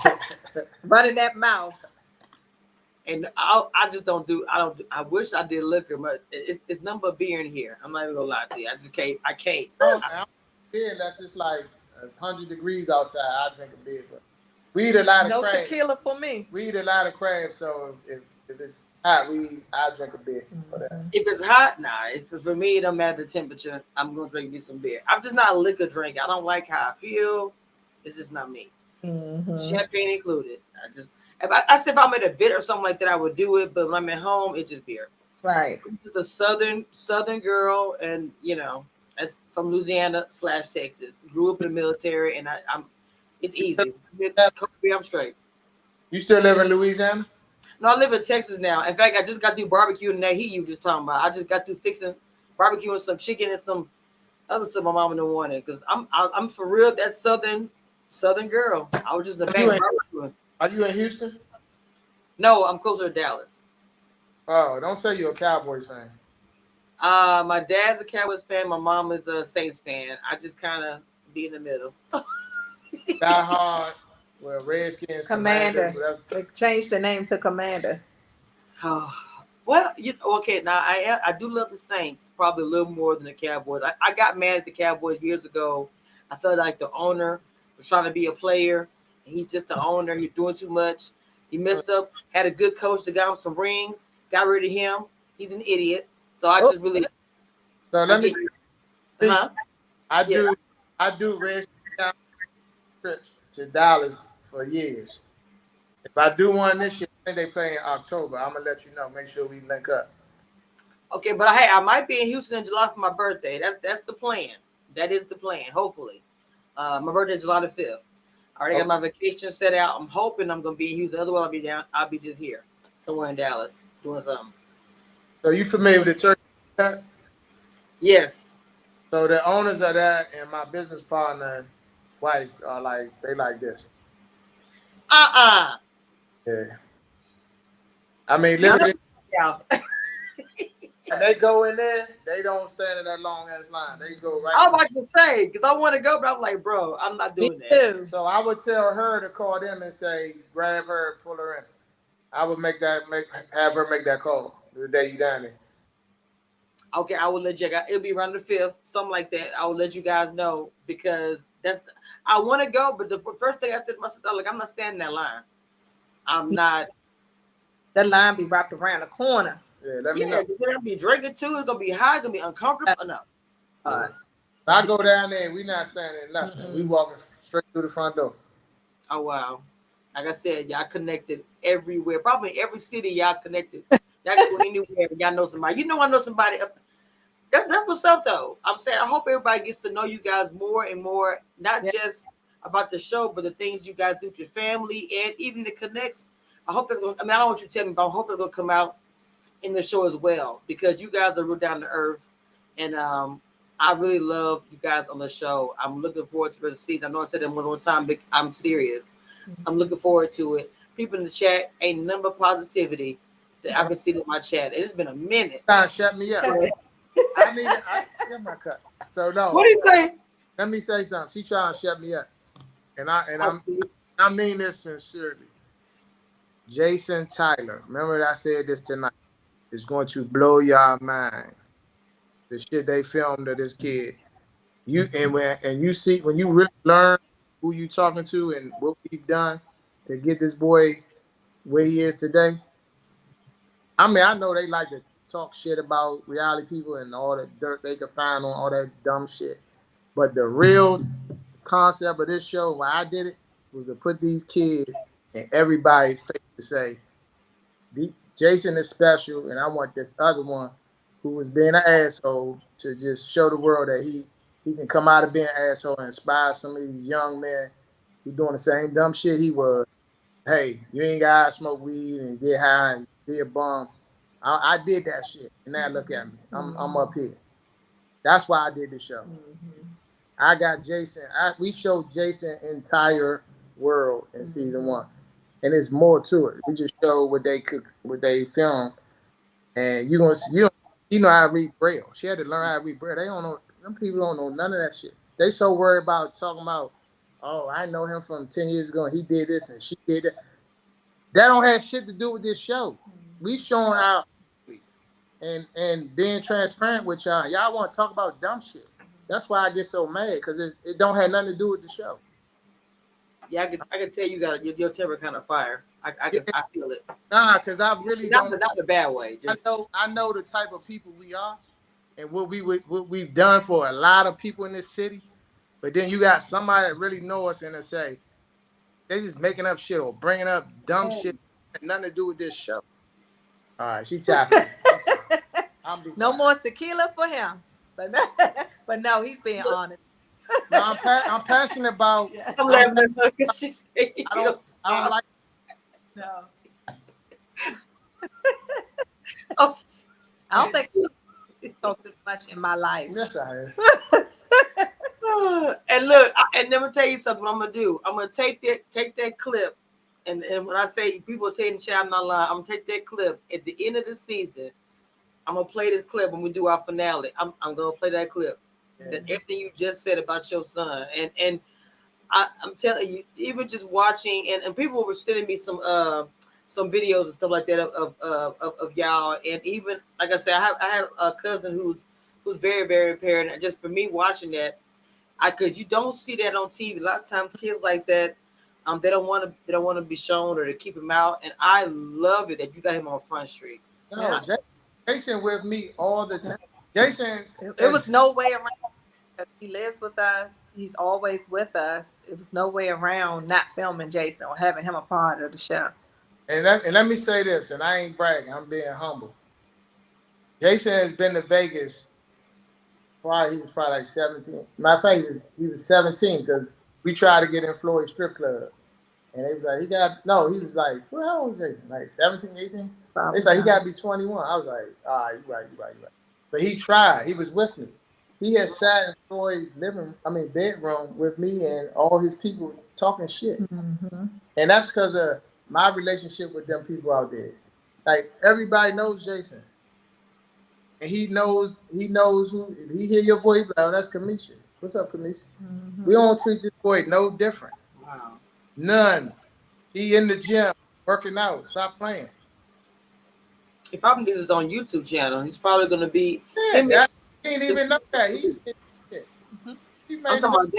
now. Running that mouth. And I just don't do. I wish I did liquor, but it's nothing but beer in here. I'm not even gonna lie to you. I just can't. I can't. I'm beer unless it's like 100 degrees outside. I drink a beer, but we eat a lot of No crab. tequila for me. We eat a lot of crab, so if it's hot, I drink a beer for that. If it's hot, nah. For me, it don't matter the temperature. I'm gonna drink me some beer. I'm just not a liquor drinker. I don't like how I feel. It's just not me. Champagne included. I said if I'm at a event or something like that, I would do it. But when I'm at home, it's just beer. Right. I'm just a southern girl, and that's from Louisiana/Texas. Grew up in the military, and I'm. It's easy. I'm straight. You still live in Louisiana? No, I live in Texas now. In fact, I just got through barbecue in that heat you were just talking about. I just got through fixing barbecue and some chicken and some other stuff my mom in the morning because I'm for real that southern girl. I was just in the back barbecuing. Are you in Houston? No, I'm closer to Dallas. Oh, don't say you're a Cowboys fan. My dad's a Cowboys fan. My mom is a Saints fan. I just kind of be in the middle. Die hard. Well, Redskins, Commander. Commanders, They changed the name to Commander. Oh, Well, okay. Now I do love the Saints probably a little more than the Cowboys. I got mad at the Cowboys years ago. I felt like the owner was trying to be a player, and he's just the owner. He's doing too much. He messed up. Had a good coach that got him some rings. Got rid of him. He's an idiot. So I Oh, just really so I let me get this. huh I yeah. do I do red trips to Dallas for years. If I do one this year, I think they play in October. I'm gonna let you know. Make sure we link up. Okay, but hey, I might be in Houston in July for my birthday. That's the plan. That is the plan. Hopefully, my birthday is July the 5th. I already got Okay. my vacation set out. I'm hoping I'm gonna be in Houston. Otherwise, I'll be down. I'll be just here somewhere in Dallas doing something. So you familiar with the church? Yes. So the owners of that and my business partner wife are like they like this. Uh. Yeah. I mean, Now literally, yeah. when they go in there, they don't stand in that long ass line. They go right. I'm about to say because I want to go, but I'm like, bro, I'm not Me doing that. too. So I would tell her to call them and say, grab her, pull her in. I would have her make that call the day you down there. Okay, I will let you guys. It'll be around the 5th, something like that. I will let you guys know because I want to go, but the first thing I said to my sister, like, I'm not standing in that line. I'm not. That line be wrapped around the corner. Yeah, let me Yeah, know. we're gonna be drinking too. It's gonna be hot. It's gonna be uncomfortable. No. Yeah. I go down there and we not standing in nothing. We walking straight through the front door. Oh wow. Like I said, y'all connected everywhere. Probably every city y'all connected. Y'all can go anywhere. Y'all know somebody. I know somebody up. That's what's up though. I'm saying I hope everybody gets to know you guys more and more, not Yeah. just about the show, but the things you guys do to your family and even the connects. I hope that's gonna. I mean, I don't want you to tell me, but I hope it's gonna come out in the show as well because you guys are real down to earth, and I really love you guys on the show. I'm looking forward to the season. I know I said that one more time, but I'm serious. I'm looking forward to it. People in the chat, a number of positivity that I've been seeing in my chat. It's been a minute. Trying to shut me up. I get my cut. So What no, do you say? let me say something. She trying to shut me up, and I see. I mean this sincerely. Jason Tyler, remember that I said this tonight. It's going to blow your mind. The shit they filmed of this kid. You see when you really learn who you talking to and what we've done to get this boy where he is today. I mean, I know they like to talk shit about reality people and all the dirt they can find on all that dumb shit. But the real concept of this show, why I did it, was to put these kids in everybody's face to say, Jason is special, and I want this other one who was being an asshole to just show the world that he can come out of being an asshole and inspire some of these young men who doing the same dumb shit he was. Hey, you ain't gotta smoke weed and get high and be a bum. I did that shit, and now look at me. I'm up here. That's why I did the show. I got Jason. We showed Jason entire world in season one, and there's more to it. We just showed what they filmed, and you know how to read braille. She had to learn how to read braille. They don't know. Them people don't know none of that shit. They so worried about talking about, oh, I know him from 10 years ago, and he did this and she did that. That don't have shit to do with this show. We showing out and being transparent with y'all. Y'all want to talk about dumb shit. That's why I get so mad because it don't have nothing to do with the show. Yeah, I can tell you got your temper kind of fire. Yeah, I feel it. nah, because I really Not don't. not in a bad way. Just I know the type of people we are and what we've done for a lot of people in this city. But then you got somebody that really know us and they say they just making up shit or bringing up dumb shit that had nothing to do with this show. All right, she tapping me. I'm sorry. No more tequila for him. But but no, he's being honest. No, I'm passionate about. I'm laughing at her because she's saying I don't like. No. I'm I don't think he spoke this much in my life. Yes, I have. and look, and let me tell you something. What I'm gonna do. I'm gonna take that clip, and when I say people are taking the chat, I'm not lying. I'm gonna take that clip at the end of the season. I'm gonna play this clip when we do our finale. I'm gonna play that clip. Yeah. That everything you just said about your son, and I'm telling you, even just watching, and people were sending me some some videos and stuff like that of y'all. And even like I said, I have a cousin who's very very impaired. And just for me watching that, I could you don't see that on TV. A lot of times kids like that, they don't want to be shown or to keep him out. And I love it that you got him on Front Street. No, Jason with me all the time. Jason, it was no way around. He lives with us. He's always with us. It was no way around not filming Jason or having him a part of the show. And let me say this, and I ain't bragging. I'm being humble. Jason has been to Vegas. He was probably like 17. Matter of fact, he was 17 because we tried to get in Floyd Strip Club. And they was like, he was like, well, how old was Jason? Like 17, 18? It's like, he got to be 21. I was like, you're right. But he tried. He was with me. He had sat in Floyd's bedroom with me and all his people talking shit. Mm-hmm. And that's because of my relationship with them people out there. Like, everybody knows Jason. And he knows who, if he hear your voice, like, oh, that's Kamisha. What's up, Kamisha? Mm-hmm. We don't treat this boy no different. Wow. None. He in the gym, working out. Stop playing. He probably does his own YouTube channel. He's probably going to be. Yeah, he didn't even know that. I'm talking about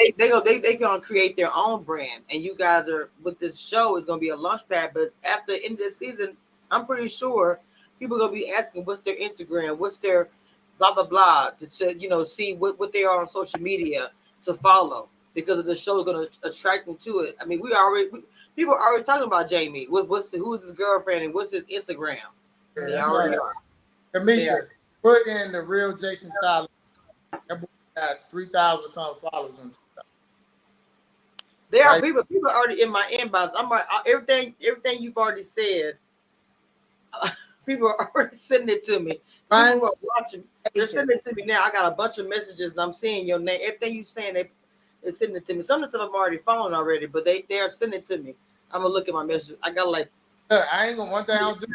they gonna create their own brand, and you guys are with this show is gonna be a launch pad. But after the end of the season, I'm pretty sure people are gonna be asking what's their Instagram, what's their blah blah blah to see what they are on social media to follow, because of the show is gonna attract them to it. I mean, people are already talking about Jamie. Who's his girlfriend and what's his Instagram? Yeah, they already are. Kamisha, put in the real Jason Tyler. That boy got 3,000 something followers on TikTok. There are people already in my inbox. Everything you've already said. People are already sending it to me. People are watching. They're sending it to me now. I got a bunch of messages. And I'm seeing your name. Everything you're saying, they're sending it to me. Some of the stuff I'm already following already, but they are sending it to me. I'm gonna look at my messages. I got like. Look, one thing I'll do.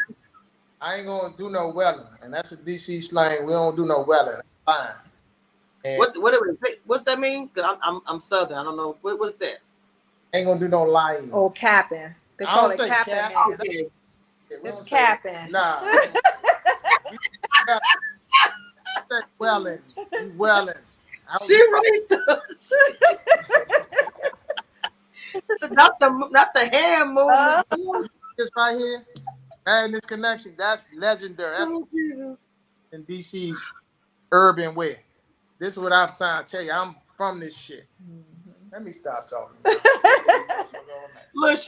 I ain't gonna do no welling, and that's a DC slang. We don't do no welling. Fine. And what's that mean? Cause I'm Southern. I don't know what's that. Ain't gonna do no lying. Or capping. They call it capping. Okay. It's capping. Nah. Welling. She right there. not the hand movement. This right here, and this connection, that's legendary. That's Jesus. In DC's urban way. This is what I'm trying to tell you. I'm from this shit. Mm-hmm. Let me stop talking. Look,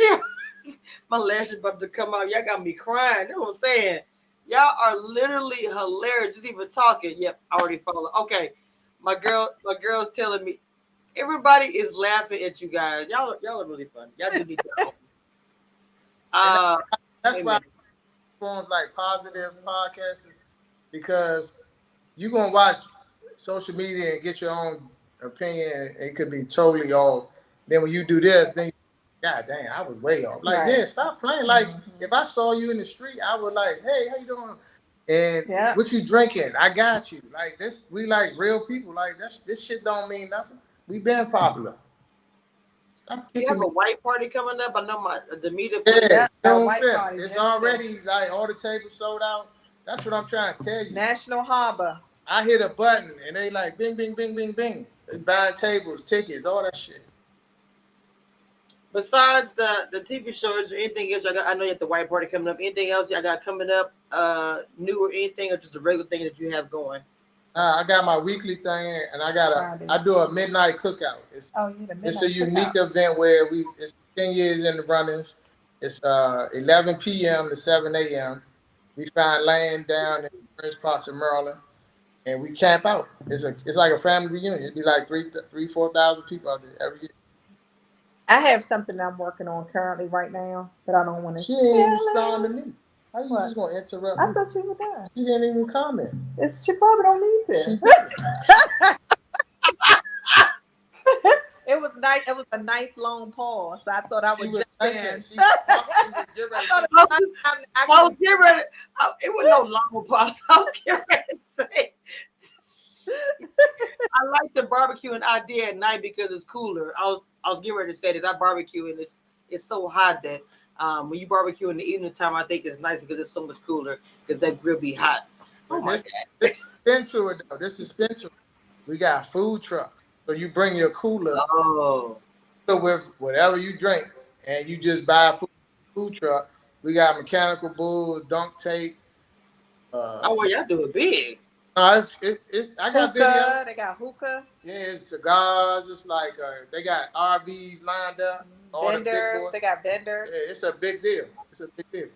my lashes about to come out. Y'all got me crying. You know what I'm saying? Y'all are literally hilarious. Just even talking. Yep, I already followed. Okay, my girl's telling me everybody is laughing at you guys. Y'all are really funny. Y'all do need to. That's why I'm like positive podcasts, because you're gonna watch social media and get your own opinion. It could be totally off. Then when you do this, then God damn, I was way off. Like, yeah, stop playing. Like, if I saw you in the street, I would like, hey, how you doing? And what you drinking? I got you. Like this, we like real people. Like this shit don't mean nothing. We been popular. You have a white party coming up. I know the meetup. Yeah, white party. It's already like all the tables sold out. That's what I'm trying to tell you. National Harbor. I hit a button and they like bing, bing, bing, bing, bing. They buying tables, tickets, all that shit. Besides the TV show, is there anything else? I know you have the white party coming up. Anything else y'all got coming up, new or anything, or just a regular thing that you have going? I got my weekly thing, and I do a midnight cookout. It's a unique event where it's 10 years in the runnings. It's 11 p.m. to 7 a.m. We find land down in Prince Parts of Maryland, and we camp out. It's like a family reunion. It'd be like 4,000 people out there every year. I have something I'm working on currently right now, but I don't want to. She ain't responding to me. How you just gonna interrupt me? I thought you were done. She didn't even comment. She probably don't need to. It was nice. It was a nice long pause. So I thought I would jump in. I was getting ready. It was no long pause. I was getting ready to say. I like the barbecuing idea at night because it's cooler. I was getting ready to say this. I barbecue and it's so hot that When you barbecue in the evening time, I think it's nice because it's so much cooler because that grill be hot. Oh But my this spin to it though. This is spin to it. We got food trucks. So you bring your cooler God. Oh. with whatever you drink, and you just buy a food truck. We got mechanical bulls, dunk tape. Oh, well, y'all do it big. No, it's I got video. Hookah. They got hookah. Yeah, it's cigars. It's like they got RVs lined up. All the big Vendors. boys. They got Yeah, vendors. it's a big deal. It's a big deal.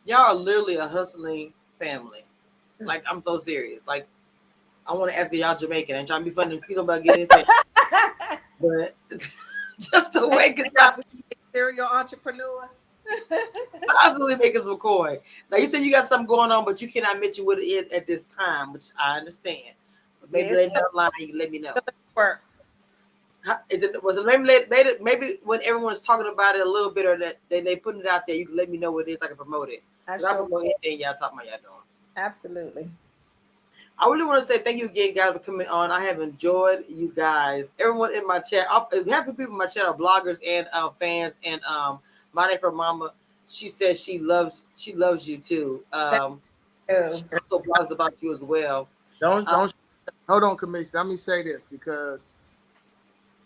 Y'all are literally a hustling family. Yeah. Like, I'm so serious. Like, I want to ask y'all Jamaican and trying to be funny. You know about getting into it. But just to wake us up. Serial entrepreneur. Possibly making some coin. Now, you said you got something going on, but you cannot mention what it is at this time, which I understand. But maybe Yes, later down the line, you can let me know. works. Is it was it maybe when everyone's talking about it a little bit or that they putting it out there, you can let me know what it is. I can promote it. I I sure promote anything y'all talking about y'all doing. absolutely. I really want to say thank you again, guys, for coming on. I have enjoyed you guys. Everyone in my chat, half the people in my chat are bloggers and fans. And my name for Mama, she says she loves you too. Oh, She also blogs about you as well. Don't hold on, Commissioner. Let me say this because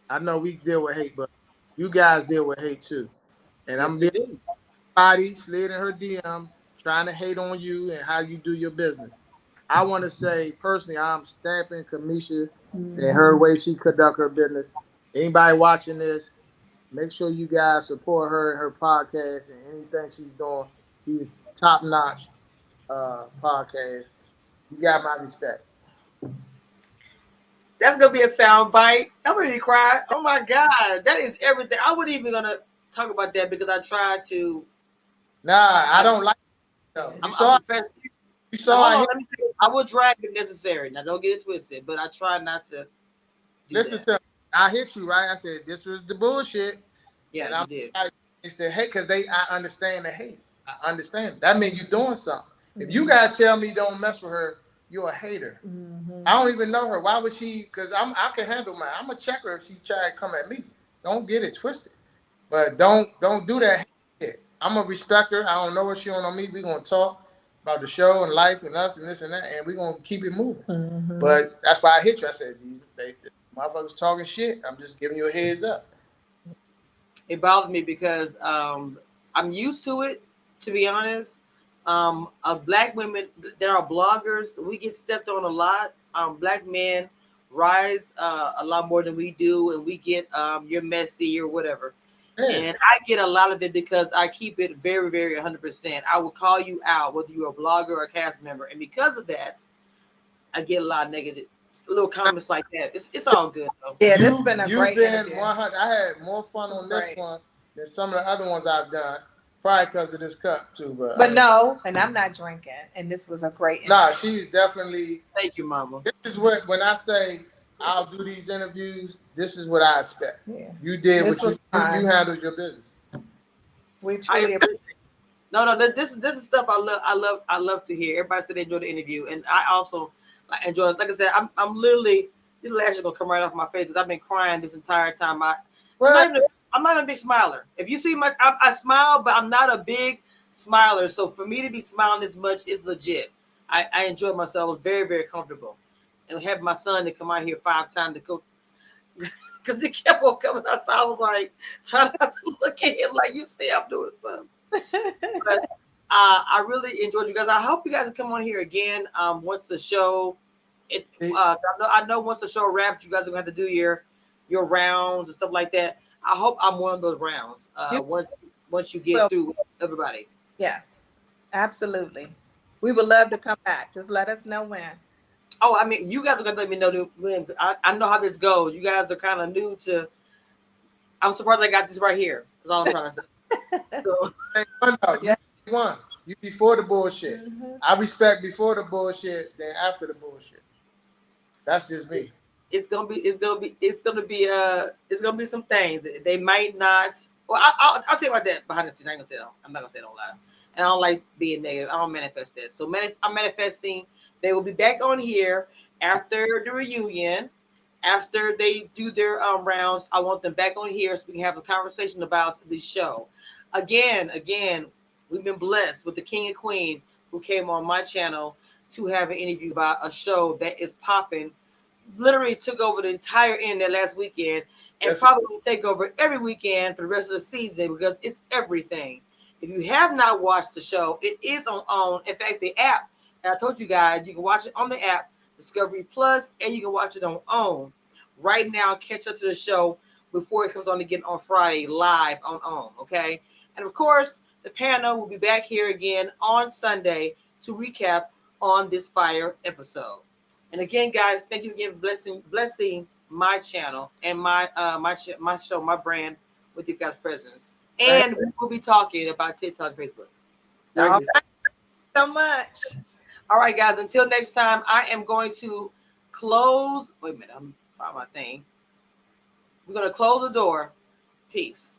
I know we deal with hate, but you guys deal with hate too. And Yes, I'm we being do. body slid in her DM trying to hate on you and how you do your business. I want to say personally, I'm stamping Kamisha and her way she conduct her business. Anybody watching this, make sure you guys support her and her podcast and anything she's doing. She's top notch podcast. You got my respect. That's gonna be a sound bite. I'm gonna cry. Oh my god, that is everything. I wasn't even gonna talk about that because I tried to. Nah, I don't like it though. I'm professional. You Now, saw hold I on, hit. let me say, I will drag if necessary. Now, don't get it twisted, but I try not to do Listen that. to me. I hit you right. I said this was the bullshit, Yeah, and you I'm did. like, it's the hate because I understand the hate. I understand. That means you're doing something. If you gotta tell me don't mess with her, you're a hater. I don't even know her. Why would she? Because I can handle mine. I'm gonna check her if she try to come at me. Don't get it twisted. But don't do that shit. I'm gonna respect her. I don't know what she don't know me. We gonna talk about the show and life and us and this and that, and we gonna keep it moving. But that's why I hit you. I said they motherfuckers talking shit. I'm just giving you a heads up. It bothers me because I'm used to it. To be honest, black women that are bloggers, we get stepped on a lot. Black men rise a lot more than we do, and we get you're messy or whatever. Yeah. And I get a lot of it because I keep it very, very 100%. I will call you out whether you're a blogger or a cast member, and because of that, I get a lot of negative little comments like that. It's all good though. yeah, this has been a You've great been interview. 100. I had more fun This is on this great. one than some of the other ones I've done. Probably because of this cup too, But no, and I'm not drinking. And this was a great interview. nah, she's definitely. Thank you, Mama. This is what when I say I'll do these interviews. This is what I expect. Yeah. You did This what was you fun. handled your business. We I truly appreciate it. No, this is stuff I love to hear. Everybody said they enjoyed the interview, and I also like enjoy it. Like I said, I'm literally this lash gonna come right off my face because I've been crying this entire time. Well, I'm not even a big smiler. If you see I smile, but I'm not a big smiler. So for me to be smiling this much is legit. I enjoyed myself. I was very, very comfortable, and having my son to come out here 5 times to go because he kept on coming outside. I was like trying not to look at him like you see I'm doing something. But I really enjoyed you guys. I hope you guys will come on here again once the show. I know once the show wraps, you guys are going to have to do your rounds and stuff like that. I hope I'm one of those rounds. Once you get through everybody. Yeah, absolutely. We would love to come back. Just let us know when. Oh, I mean, you guys are going to let me know when. I know how this goes. You guys are kind of new to. I'm surprised I got this right here. That's all I'm trying to say. So, you won. You before the bullshit. I respect before the bullshit than after the bullshit. That's just me. it's gonna be some things they might not. Well, I'll tell you about that behind the scenes. I'm not gonna say it on live, and I don't like being negative. I don't manifest that. So I'm manifesting. They will be back on here after the reunion, after they do their rounds. I want them back on here so we can have a conversation about the show. Again, we've been blessed with the king and queen who came on my channel to have an interview about a show that is popping. Literally took over the entire internet last weekend, and Yes. probably will take over every weekend for the rest of the season because it's everything. If you have not watched the show, it is on. In fact, the app. And I told you guys you can watch it on the app, Discovery Plus, and you can watch it on OWN. Right now, catch up to the show before it comes on again on Friday live on OWN. Okay, and of course, the panel will be back here again on Sunday to recap on this fire episode. And again, guys, thank you again for blessing my channel and my show, my brand with your guys' presence. Thank And we will be talking about TikTok, Facebook. Thank All you. right, so much. All right, guys. Until next time, I am going to close. Wait a minute, I'm found my thing. We're gonna close the door. Peace.